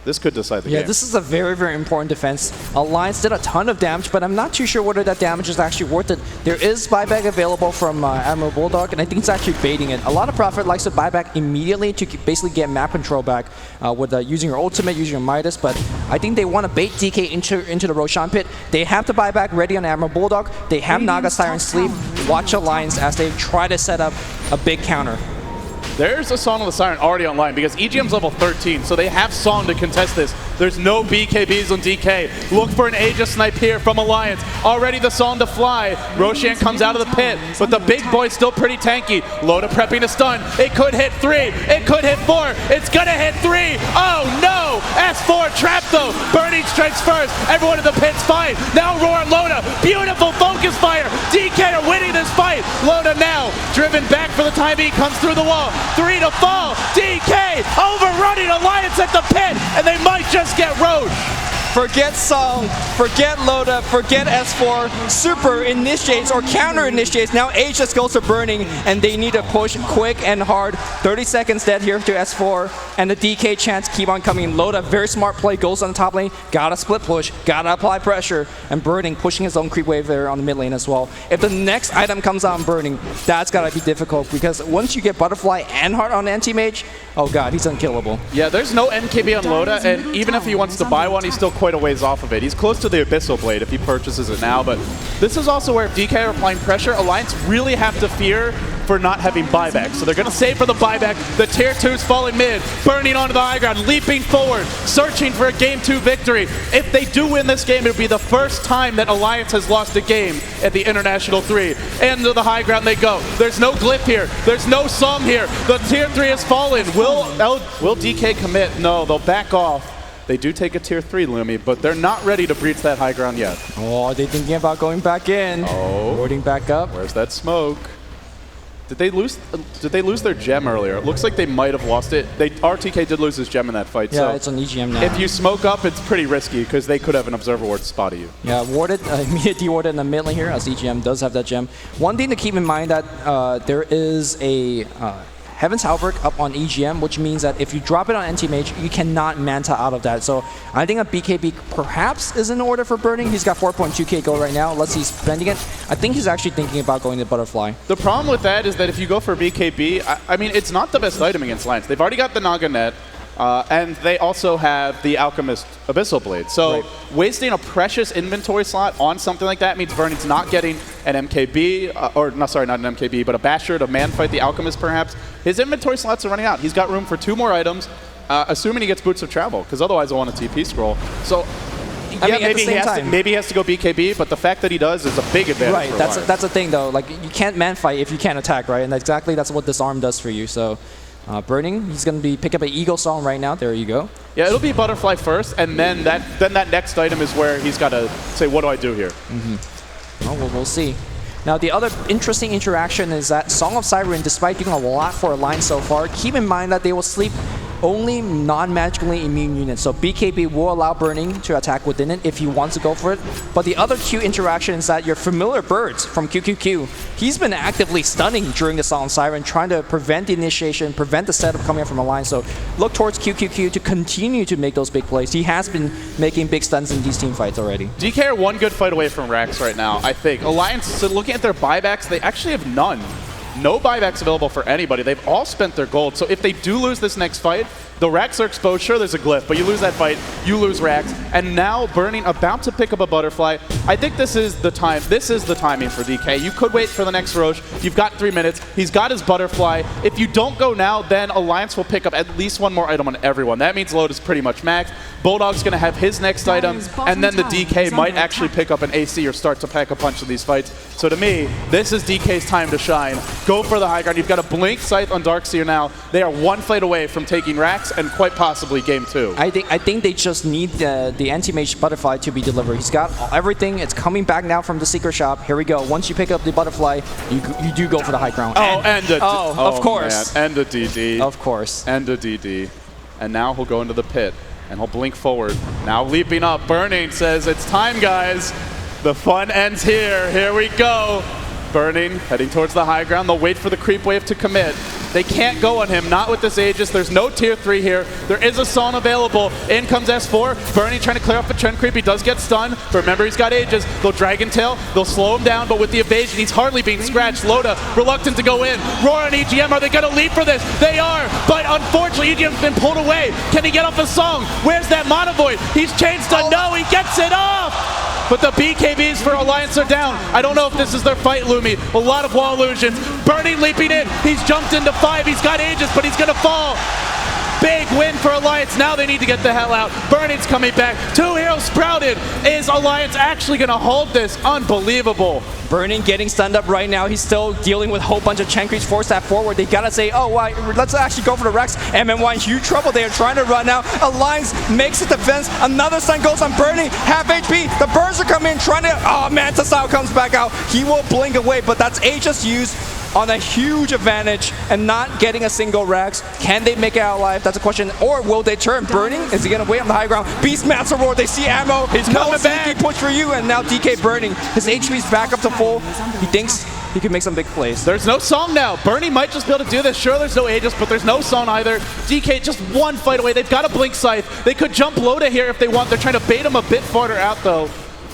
this could decide the game. Yeah, this is a very, very important defense. Alliance did a ton of damage, but I'm not too sure whether that damage is actually worth it. There is buyback available from Admiral Bulldog, and I think it's actually baiting it. A lot of Prophet likes to buy back immediately to basically get map control back with using your ultimate, using your Midas, but I think they want to bait DK into the Roshan pit. They have to buy back ready on Admiral Bulldog. They have Naga Siren sleep. Watch Alliance as they try to set up a big counter. There's a Song of the Siren already online because EGM's level 13, so they have Song to contest this. There's no BKBs on DK. Look for an Aegis snipe here from Alliance. Already the Song to fly. Roshan comes out of the pit, but the big boy's still pretty tanky. Loda prepping to stun. It could hit 3. It could hit 4. It's gonna hit 3. Oh no! S4 trapped though. Burning strikes first. Everyone in the pit's fine. Now Roar and Loda. Beautiful focus fire. DK are winning this fight. Loda now driven back for the time being. Comes through the wall. 3 to fall. DK overrunning Alliance at the pit, and they might just get Roche. Forget Song, forget Loda, forget S4. Super initiates or counter initiates. Now Aegis goes to Burning, and they need to push quick and hard. 30 seconds dead here to S4, and the DK chants keep on coming. Loda, very smart play, goes on the top lane. Gotta split push, gotta apply pressure, and Burning pushing his own creep wave there on the mid lane as well. If the next item comes out on Burning, that's gotta be difficult because once you get Butterfly and Heart on Anti-Mage, oh god, he's unkillable. Yeah, there's no NKB on Loda, and even if he wants to buy one, he's still quite a ways off of it. He's close to the Abyssal Blade if he purchases it now, but this is also where if DK are applying pressure, Alliance really have to fear for not having buyback. So they're going to save for the buyback. The tier 2's falling mid, burning onto the high ground, leaping forward, searching for a game 2 victory. If they do win this game, it'll be the first time that Alliance has lost a game at the International 3. And to the high ground they go. There's no glyph here. There's no song here. The tier 3 has fallen. Will DK commit? No, they'll back off. They do take a tier 3, Lumi, but they're not ready to breach that high ground yet. Oh, are they thinking about going back in? Oh. Boarding back up. Where's that smoke? Did they lose their gem earlier? It looks like they might have lost it. RTK did lose his gem in that fight. Yeah, so it's on EGM now. if you smoke up, it's pretty risky because they could have an Observer Ward spot you. Yeah, warded, immediate dewarded in the mid lane here as EGM does have that gem. One thing to keep in mind that there is a Heaven's Halberd up on EGM, which means that if you drop it on Anti-Mage, you cannot Manta out of that. So I think a BKB perhaps is in order for Burning. He's got 4.2k gold right now. Let's see, spending it. I think he's actually thinking about going to Butterfly. The problem with that is that if you go for BKB, I mean, it's not the best item against Alliance. They've already got the Naga Net. And they also have the Alchemist Abyssal Blade. So wasting a precious inventory slot on something like that means Burning's not getting an MKB, or no, sorry, not an MKB, but a Basher to man fight the Alchemist perhaps. His inventory slots are running out. He's got room for 2 more items, assuming he gets Boots of Travel, because otherwise he'll want a TP scroll. So yeah, maybe he has to go BKB, but the fact that he does is a big advantage. Right, that's the thing though. Like you can't man fight if you can't attack, right? And that's what Disarm does for you. So. Burning, he's going to be pick up an Eagle Song right now. There you go. Yeah, it'll be Butterfly first, and then that next item is where he's got to say, what do I do here? Well, we'll see. Now, the other interesting interaction is that Song of Siren, despite doing a lot for Alliance so far, keep in mind that they will sleep only non-magically immune units. So BKB will allow Burning to attack within it if he wants to go for it. But the other Q interaction is that your familiar birds from QQQ, he's been actively stunning during the Song of Siren, trying to prevent the initiation, prevent the setup coming up from Alliance. So look towards QQQ to continue to make those big plays. He has been making big stuns in these team fights already. DK are one good fight away from Rax right now, I think. Alliance, so looking at their buybacks, they actually have none. No buybacks available for anybody. They've all spent their gold. So if they do lose this next fight, the Racks are exposed. Sure, there's a glyph, but you lose that fight, you lose Racks. And now Burning about to pick up a Butterfly. I think this is the time. This is the timing for DK. You could wait for the next Roche. You've got 3 minutes. He's got his Butterfly. If you don't go now, then Alliance will pick up at least 1 more item on everyone. That means load is pretty much maxed. Bulldog's going to have his next item, and then the DK might actually pick up an AC or start to pack a punch in these fights. So to me, this is DK's time to shine. Go for the high ground. You've got a Blink Scythe on Darkseer now. They are 1 fight away from taking Racks and quite possibly game 2. I think they just need the Anti-Mage Butterfly to be delivered. He's got everything. It's coming back now from the secret shop. Here we go. Once you pick up the Butterfly, you do go for the high ground. Of course. Man. And a DD. Of course. And a DD. And now he'll go into the pit. And he'll blink forward. Now leaping up. Burning says, it's time, guys. The fun ends here. Here we go. Burning, heading towards the high ground. They'll wait for the creep wave to commit. They can't go on him, not with this Aegis. There's no tier 3 here. There is a Son available. In comes S4. Burning trying to clear off the trend creep. He does get stunned. But remember, he's got Aegis. They'll Dragon Tail. They'll slow him down. But with the evasion, he's hardly being scratched. Loda, reluctant to go in. Roar and EGM, are they going to leap for this? They are. But unfortunately, EGM's been pulled away. Can he get off the song? Where's that Mono Void? He's chain stunned. No, he gets it off. but the BKBs for Alliance are down. I don't know if this is their fight, Lumi. A lot of wall illusions. Burning leaping in. He's jumped into 5. He's got Aegis, but he's going to fall. Big win for Alliance. Now they need to get the hell out. Burning's coming back. 2 heroes sprouted. Is Alliance actually going to hold this? Unbelievable. Burning getting stunned up right now. He's still dealing with a whole bunch of Chankries. Force that forward. They gotta say, oh, why? Let's actually go for the Rex. MN1 in huge trouble. They are trying to run now. Alliance makes the defense. Another stun goes on Burning. Half HP. The burns are coming in, trying to. Oh, Manta Style comes back out. He will blink away, but that's Aegis used on a huge advantage and not getting a single Rex. Can they make it out alive? That's a question. Or will they turn? Burning? Is he gonna wait on the high ground? Beastmaster Roar. They see ammo. He's coming back. Push for you, and now DK Burning. His HP's back up to full. He thinks he can make some big plays. There's no song now. Burning might just be able to do this. Sure, there's no Aegis, but there's no song either. DK just one fight away. They've got a Blink Scythe. They could jump Loda here if they want. They're trying to bait him a bit farther out, though.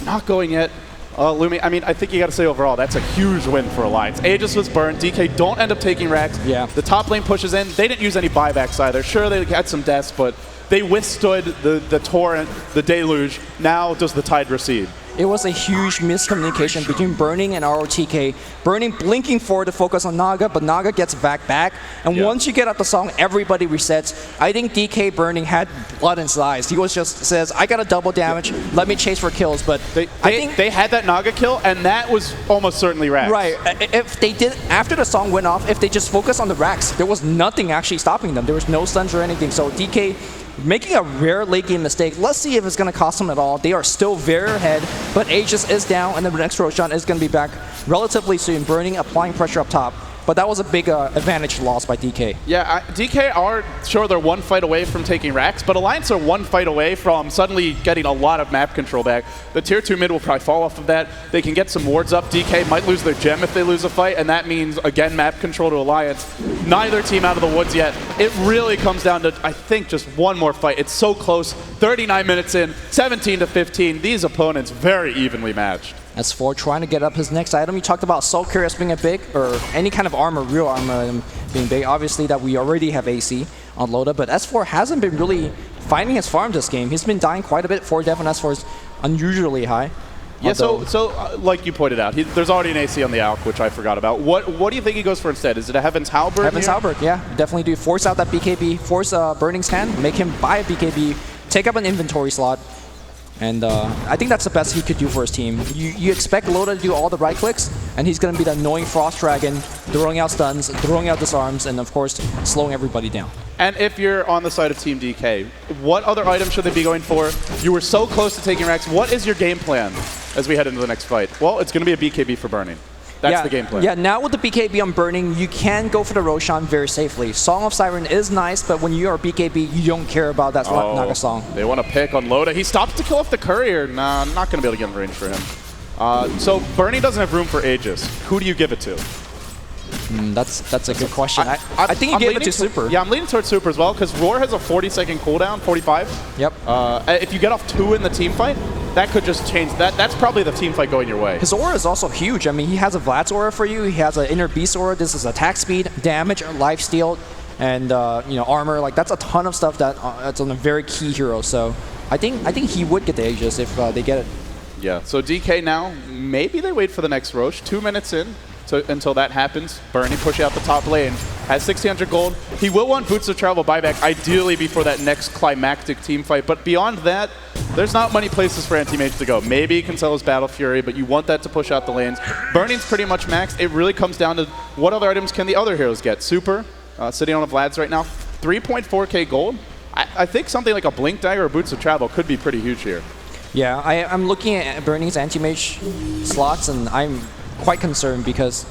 Not going yet. Lumi, I mean, I think you got to say overall, that's a huge win for Alliance. Aegis was burned. DK don't end up taking racks. Yeah. The top lane pushes in. They didn't use any buybacks either. Sure, they had some deaths, but they withstood the torrent, the deluge. Now does the tide recede? It was a huge miscommunication between Burning and ROTK. Burning blinking forward to focus on Naga, but Naga gets back. And once you get out the song, everybody resets. I think DK Burning had blood in his eyes. He was just says, I got a double damage, let me chase for kills. But I think they had that Naga kill, and that was almost certainly racks. Right. If they did, after the song went off, if they just focused on the racks, there was nothing actually stopping them. There was no stuns or anything. So DK making a rare late game mistake. Let's see if it's going to cost them at all. They are still very ahead, but Aegis is down, and the next Roshan is going to be back relatively soon. Burning, applying pressure up top. But that was a big advantage lost by DK. Yeah, DK are, sure, they're one fight away from taking racks, but Alliance are one fight away from suddenly getting a lot of map control back. The tier 2 mid will probably fall off of that. They can get some wards up. DK might lose their gem if they lose a fight, and that means, again, map control to Alliance. Neither team out of the woods yet. It really comes down to, I think, just one more fight. It's so close. 39 minutes in, 17 to 15. These opponents very evenly matched. S4 trying to get up his next item. You talked about Soul Curious being a big, or any kind of armor, real armor being big. Obviously that we already have AC on Loda, but S4 hasn't been really finding his farm this game. He's been dying quite a bit. 4 dev on S4 is unusually high. Yeah, so like you pointed out, there's already an AC on the Alk, which I forgot about. What do you think he goes for instead? Is it a Heaven's Halberd? Heaven's Halberd, yeah. Definitely do. Force out that BKB, force Burning's hand, make him buy a BKB, take up an inventory slot. And I think that's the best he could do for his team. You expect Loda to do all the right clicks, and he's going to be the annoying Frost Dragon, throwing out stuns, throwing out disarms, and of course, slowing everybody down. And if you're on the side of Team DK, what other items should they be going for? You were so close to taking racks. What is your game plan as we head into the next fight? Well, it's going to be a BKB for Burning. That's the game plan. Yeah, now with the BKB on Burning, you can go for the Roshan very safely. Song of Siren is nice, but when you are BKB, you don't care about that Naga song. They want to pick on Loda. He stops to kill off the courier. Nah, I'm not going to be able to get in range for him. So Burning doesn't have room for Aegis. Who do you give it to? That's a good question. I think you gave it to Super. Yeah, I'm leaning towards Super as well, because Roar has a 40-second cooldown, 45. Yep. If you get off 2 in the team fight, that could just change. That's probably the team fight going your way. His aura is also huge. I mean, he has a Vlad's aura for you. He has an Inner Beast aura. This is attack speed, damage, lifesteal, and armor. Like, that's a ton of stuff that's on a very key hero. So I think he would get the Aegis if they get it. Yeah. So DK now, maybe they wait for the next Roche. 2 minutes in. Until that happens, Burning pushing out the top lane, has 1,600 gold. He will want Boots of Travel buyback, ideally before that next climactic team fight. But beyond that, there's not many places for Anti-Mage to go. Maybe he can sell his Battle Fury, but you want that to push out the lanes. Burning's pretty much maxed. It really comes down to what other items can the other heroes get. Super, sitting on a Vlad's right now, 3.4k gold. I think something like a Blink Dagger or Boots of Travel could be pretty huge here. Yeah, I'm looking at Burning's Anti-Mage slots, and I'm quite concerned because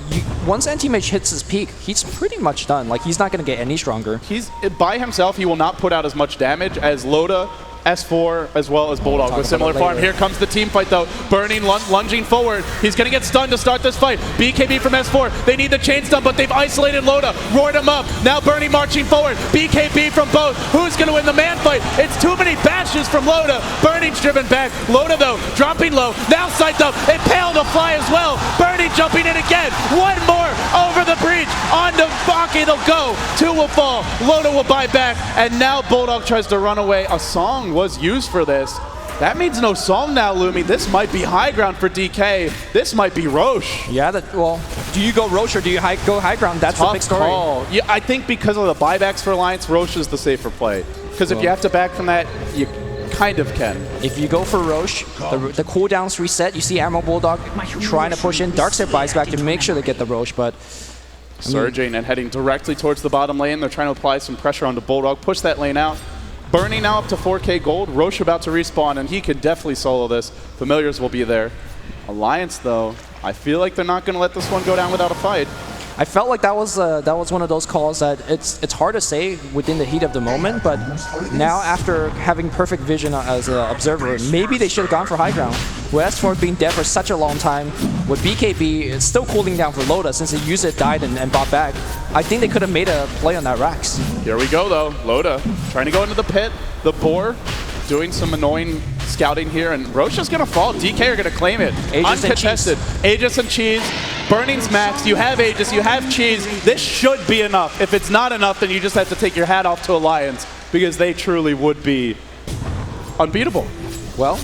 once Anti-Mage hits his peak, he's pretty much done. Like, he's not going to get any stronger. He's by himself. He will not put out as much damage as Loda, S4, as well as Bulldog with similar farm. Here comes the team fight, though. Burning lunging forward. He's going to get stunned to start this fight. BKB from S4. They need the chain stun, but they've isolated Loda. Roared him up. Now Burning marching forward. BKB from both. Who's going to win the man fight? It's too many bashes from Loda. Burning's driven back. Loda, though, dropping low. Now sight up. Impale to fly as well. Burning jumping in again. One more over the breach. On to Baki. They'll go. 2 will fall. Loda will buy back. And now Bulldog tries to run away. A song was used for this. That means no Psalm now, Lumi. This might be high ground for DK. This might be Roche. Yeah, well, do you go Roche or do you go high ground? That's the big story. Call. Yeah, I think because of the buybacks for Alliance, Roche is the safer play. Because if you have to back from that, you kind of can. If you go for Roche, the cooldowns reset. You see Ammo Bulldog trying to push in. Darkseid buys back to make sure they get the Roche, but... Surging and heading directly towards the bottom lane. They're trying to apply some pressure onto Bulldog, push that lane out. Burning now up to 4K gold. Roche about to respawn, and he can definitely solo this. Familiars will be there. Alliance, though, I feel like they're not going to let this one go down without a fight. I felt like that was one of those calls that it's hard to say within the heat of the moment, but now after having perfect vision as an observer, maybe they should have gone for high ground. With S4 being dead for such a long time, with BKB, it's still cooling down for Loda since he used it, died, and bought back. I think they could have made a play on that Rax. Here we go, though. Loda trying to go into the pit. The Boar doing some annoying scouting here, and Roche is going to fall. DK are going to claim it. Aegis uncontested. Aegis and Cheese. Burning's max. You have Aegis. You have Cheese. This should be enough. If it's not enough, then you just have to take your hat off to Alliance, because they truly would be unbeatable. Well,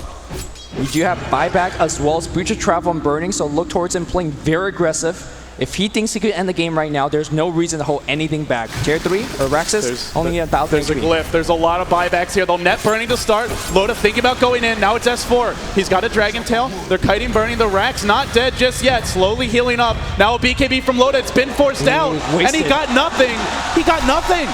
we do have buyback as well as Breach of Travel and Burning, so look towards him playing very aggressive. If he thinks he could end the game right now, there's no reason to hold anything back. Tier 3 or Raxus, only about 3. There's a glyph. There's a lot of buybacks here. They'll net Burning to start. Loda thinking about going in. Now it's S4. He's got a Dragon Tail. They're kiting Burning. The Rax not dead just yet. Slowly healing up. Now a BKB from Loda. It's been forced out. And he got nothing. He got nothing.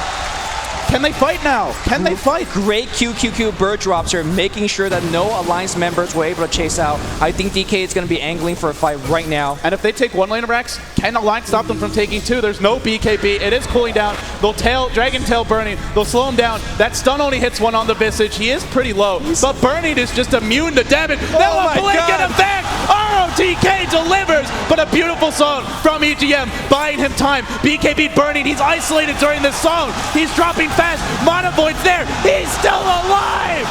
Can they fight now? Can they fight? Great QQQ bird drops here, making sure that no Alliance members were able to chase out. I think DK is going to be angling for a fight right now. And if they take one lane of Rax, can Alliance stop them from taking two? There's no BKB. It is cooling down. They'll Dragon Tail Burning. They'll slow him down. That stun only hits one on the Visage. He is pretty low, but Burning is just immune to damage. Now a blink and effect! ROTK delivers, but a beautiful song from EGM, buying him time. BKB Burning. He's isolated during this song. He's dropping fast. Monovoid's there. He's still alive!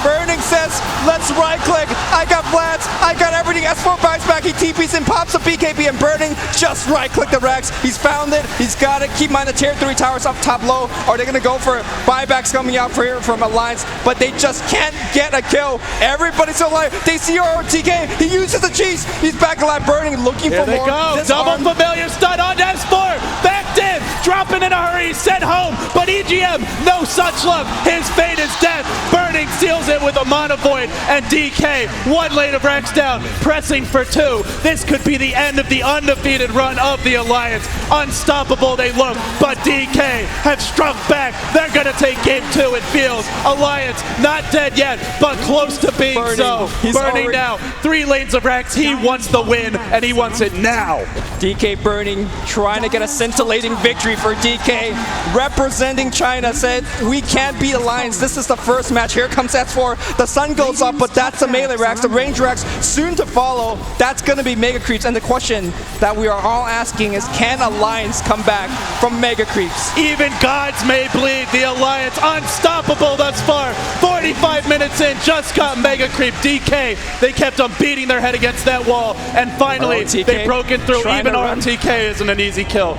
Burning says, let's right click. I got Vlads. I got everything. S4 buys back. He TPs and pops a BKB, and Burning just right click the Rax. He's found it. He's got it. Keep in mind the tier 3 towers up top low. Are they going to go for buybacks coming out for here from Alliance? But they just can't get a kill. Everybody's still alive. They see ROTK. He uses the cheese. He's back alive. Burning looking here for more. Here they go. Double familiar stun on S4. Backed in. Dropping in a hurry. Sent home. But EGM, no such luck. His fate is death. Burning seals it with a Monovoid, and DK, one lane of Rax down, pressing for 2. This could be the end of the undefeated run of the Alliance. Unstoppable they look, but DK have struck back. They're going to take game 2, it feels. Alliance not dead yet, but close to being Burning. so. Burning now, 3 lanes of Rax. He wants the win, and he wants it now. DK Burning trying to get a scintillating victory for DK. Representing China said, we can't beat Alliance. This is the first match. Here comes S4. The sun goes up, but that's the melee Rax. The range Rax soon to follow. That's going to be Mega Creeps. And the question that we are all asking is, can Alliance come back from Mega Creeps? Even gods may bleed. The Alliance unstoppable thus far. 45 minutes in, just got Mega Creep. DK, they kept on beating their head against that wall. And finally, they've broken through. Even ROTK isn't an easy kill.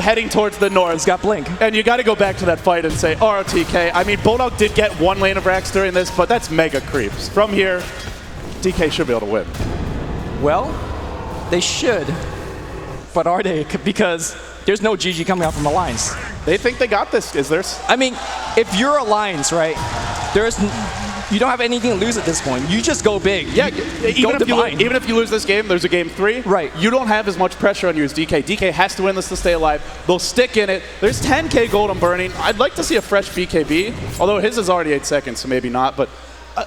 Heading towards the north. He's got Blink. And you got to go back to that fight and say, ROTK. I mean, Bulldog did get 1 lane of Rax during this, but that's Mega Creeps. From here, DK should be able to win. Well, they should, but are they? Because there's no GG coming out from Alliance. They think they got this. Is there? I mean, if you're Alliance, right, you don't have anything to lose at this point. You just go big. Yeah, even if you lose this game, there's a game 3. Right. You don't have as much pressure on you as DK. DK has to win this to stay alive. They'll stick in it. There's 10k gold on Burning. I'd like to see a fresh BKB, although his is already 8 seconds, so maybe not. But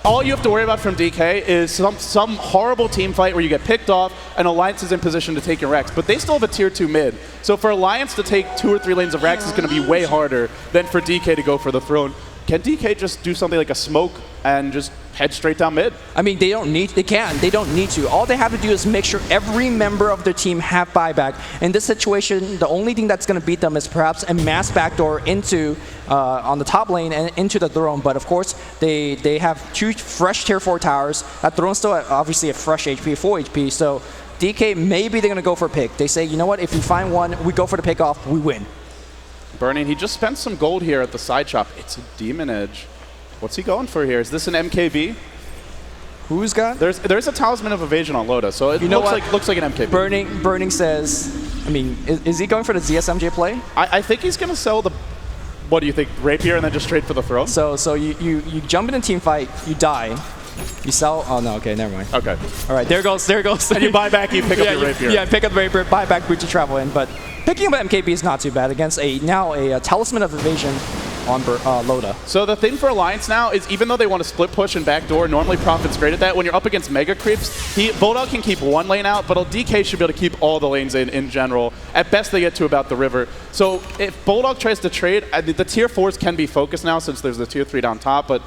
all you have to worry about from DK is some horrible team fight where you get picked off and Alliance is in position to take your Rex. But they still have a tier 2 mid. So for Alliance to take 2 or 3 lanes of Rex is going to be way harder than for DK to go for the throne. Can DK just do something like a smoke and just head straight down mid? I mean, they don't need to. All they have to do is make sure every member of their team have buyback. In this situation, the only thing that's going to beat them is perhaps a mass backdoor into on the top lane and into the throne. But of course, they have 2 fresh tier 4 towers. That throne's still obviously a fresh HP, full HP. So DK, maybe they're going to go for a pick. They say, you know what, if we find one, we go for the pick off, we win. Burning, he just spent some gold here at the side shop. It's a Demon Edge. What's he going for here? Is this an MKB? Who's got? There's a Talisman of Evasion on Loda, so it looks like an MKB. Burning says, I mean, is he going for the ZSMJ play? I think he's going to sell the, what do you think, Rapier and then just straight for the throne? So you jump in a team fight, you die, you sell. Oh no, okay, never mind. Okay. All right, there goes. And you buy back, you pick up your Rapier. Yeah, pick up the Rapier, buy back Breach of Travel in, but picking up MKB is not too bad against a Talisman of Evasion on Loda. So the thing for Alliance now is even though they want to split push and backdoor, normally Prophet's great at that. When you're up against Mega Creeps, Bulldog can keep one lane out, but DK should be able to keep all the lanes in general. At best, they get to about the river. So if Bulldog tries to trade, the tier 4s can be focused now since there's the tier 3 down top, but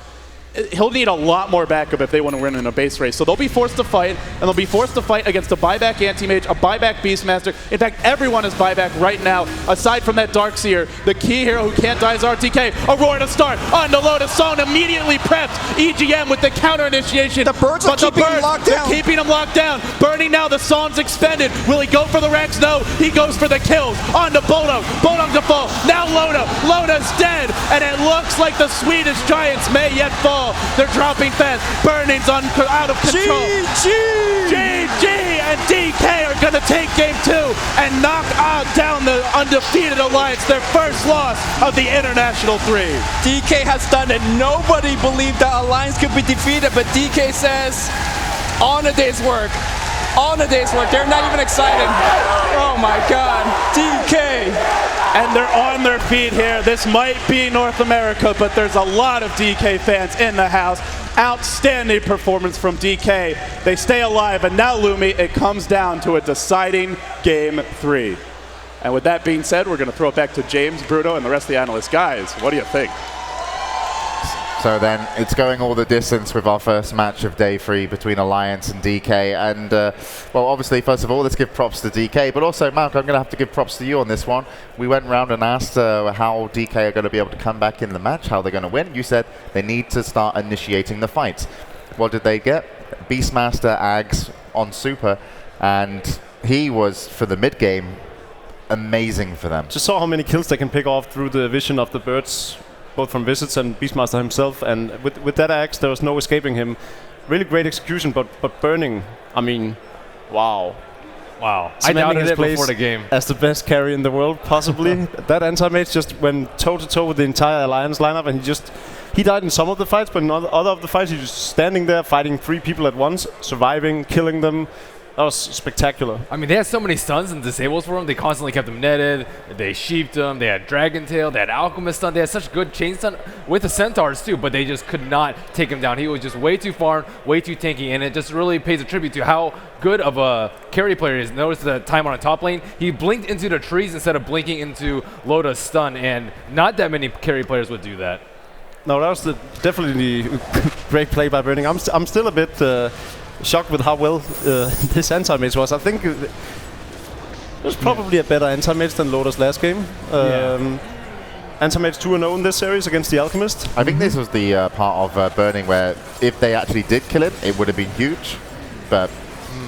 he'll need a lot more backup if they want to win in a base race. So they'll be forced to fight, and they'll be forced to fight against a buyback Anti-Mage, a buyback Beastmaster. In fact, everyone is buyback right now, aside from that Darkseer. The key hero who can't die is RTK. Aurora to start, on the Lotus Song, immediately prepped. EGM with the counter initiation. The birds are keeping him locked down. They're keeping him locked down. Burning now, the Song's expended. Will he go for the Rex? No, he goes for the kills. On to Bulldog. Bulldog to fall. Now Loda. Loda's dead, and it looks like the Swedish Giants may yet fall. They're dropping fast. Burning's out of control. GG! And DK are going to take game 2 and knock down the undefeated Alliance, their first loss of the International 3. DK has done it. Nobody believed that Alliance could be defeated, but DK says, on a day's work. On a day's work. They're not even excited. Oh my God. DK. And they're on their feet here. This might be North America, but there's a lot of DK fans in the house. Outstanding performance from DK. They stay alive, and now, Lumi, it comes down to a deciding game 3. And with that being said, we're going to throw it back to James, Bruno, and the rest of the analysts. Guys, what do you think? So then it's going all the distance with our first match of day 3 between Alliance and DK. And, well, obviously, first of all, let's give props to DK. But also, Mark, I'm going to have to give props to you on this one. We went round and asked how DK are going to be able to come back in the match, how they're going to win. You said they need to start initiating the fights. What did they get? Beastmaster Ags on Super. And he was, for the mid-game, amazing for them. Just saw how many kills they can pick off through the vision of the birds, both from Visits and Beastmaster himself, and with that axe, there was no escaping him. Really great execution, but Burning, I mean, wow. I doubted it before the game. As the best carry in the world, possibly. That Anti-Mage just went toe-to-toe with the entire Alliance lineup, and he died in some of the fights, but in other of the fights, he was just standing there, fighting 3 people at once, surviving, killing them. That was spectacular. I mean, they had so many stuns and disables for him. They constantly kept him netted. They sheeped him. They had Dragon Tail. They had Alchemist stun. They had such good chain stun with the Centaurs too, but they just could not take him down. He was just way too far, way too tanky, and it just really pays a tribute to how good of a carry player he is. Notice the time on a top lane. He blinked into the trees instead of blinking into Loda's stun, and not that many carry players would do that. No, that was definitely great play by Burning. I'm still a bit shocked with how well this Anti-Mage was. I think it was probably a better Anti-Mage than Loda's last game. Anti-Mage 2-0 in this series against the Alchemist. I think this was the part of Burning where if they actually did kill him, it would have been huge, but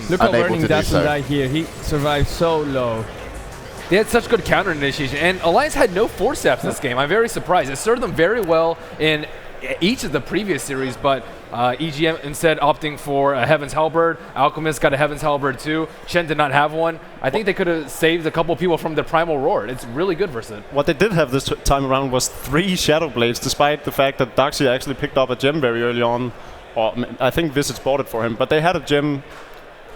look how unable Burning to do doesn't so. die here. He survived so low. They had such good counter initiation, and Alliance had no forceps this game. I'm very surprised. It served them very well in each of the previous series, but EGM instead opting for a Heaven's Halberd. Alchemist got a Heaven's Halberd too. Shen did not have one. I think they could have saved a couple people from the Primal Roar. It's really good versus it. What they did have this time around was 3 Shadow Blades, despite the fact that Darkseer actually picked up a gem very early on. Or I think Visits bought it for him, but they had a gem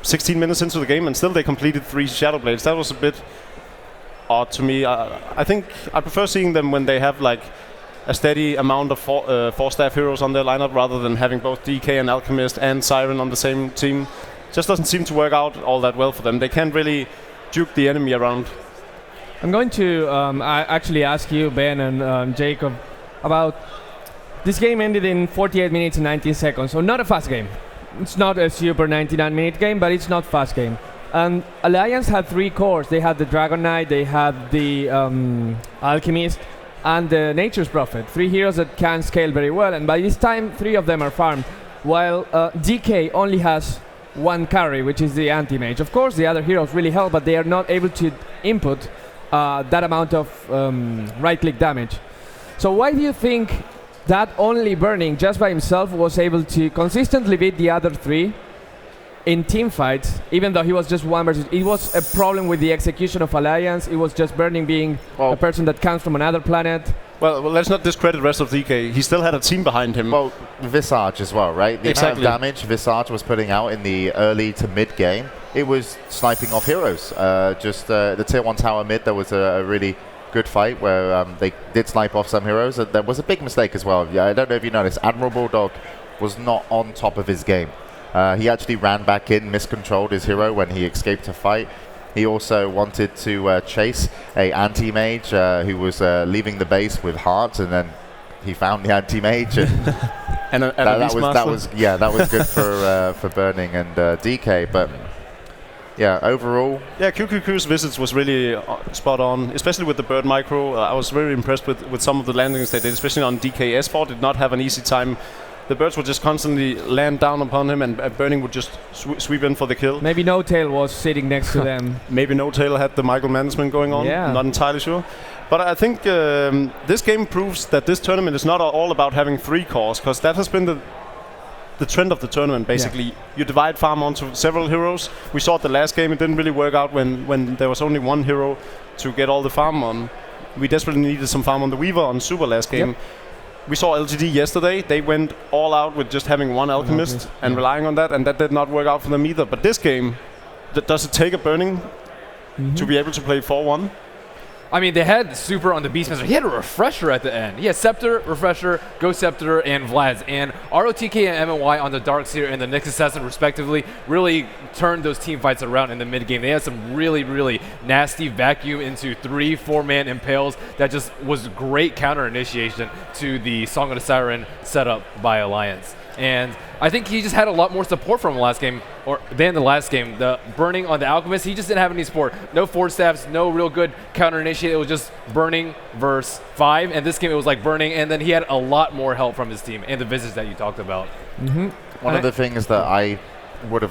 16 minutes into the game, and still they completed 3 Shadow Blades. That was a bit odd to me. I think I prefer seeing them when they have like a steady amount of 4 staff heroes on their lineup rather than having both DK and Alchemist and Siren on the same team. Just doesn't seem to work out all that well for them. They can't really juke the enemy around. I'm going to actually ask you, Ben and Jacob, about this game ended in 48 minutes and 19 seconds, so not a fast game. It's not a super 99-minute game, but it's not fast game. And Alliance had 3 cores. They had the Dragon Knight, they had the Alchemist, and the Nature's Prophet. 3 heroes that can scale very well, and by this time 3 of them are farmed, while DK only has 1 carry, which is the Anti-Mage. Of course the other heroes really help, but they are not able to input that amount of right-click damage. So why do you think that only Burning, just by himself, was able to consistently beat the other 3 in team fights, even though he was just 1 versus. It was a problem with the execution of Alliance. It was just Burning being a person that comes from another planet. Well, let's not discredit the rest of DK. He still had a team behind him. Well, Visage as well, right? The Exactly. amount of damage Visage was putting out in the early to mid game, it was sniping off heroes. The tier 1 tower mid, there was a really good fight where they did snipe off some heroes. And there was a big mistake as well. Yeah, I don't know if you noticed, Admiral Bulldog was not on top of his game. He actually ran back in, miscontrolled his hero when he escaped a fight. He also wanted to chase a anti-mage who was leaving the base with hearts, and then he found the anti-mage. And that was good for Burning and DK. But yeah, overall. Yeah, QQQ's visits was really spot on, especially with the bird micro. I was very impressed with some of the landings they did, especially on DK. S4 did not have an easy time. The birds would just constantly land down upon him, and Burning would just sweep in for the kill. Maybe No Tail was sitting next to them. Maybe No Tail had the micromanagement going on. Yeah. Not entirely sure. But I think this game proves that this tournament is not all about having 3 cores, because that has been the trend of the tournament, basically. Yeah. You divide farm onto several heroes. We saw it the last game. It didn't really work out when there was only 1 hero to get all the farm on. We desperately needed some farm on the Weaver on Super last game. Yep. We saw LGD yesterday. They went all out with just having 1 Alchemist and relying on that, and that did not work out for them either. But this game, does it take a Burning to be able to play 4-1? I mean, they had Super on the Beastmaster. He had a Refresher at the end. He had Scepter, Refresher, Ghost Scepter, and Vlad's. And ROTK and MNY on the Darkseer and the Nyx Assassin, respectively, really turned those team fights around in the mid-game. They had some really, really nasty vacuum into 3-4-man impales that just was great counter-initiation to the Song of the Siren setup by Alliance. And I think he just had a lot more support from the last game, than the last game. The Burning on the Alchemist, he just didn't have any support. No Force Staffs, no real good counter-initiate. It was just Burning versus 5. And this game, it was like Burning, and then he had a lot more help from his team and the visits that you talked about. One of the things that I would have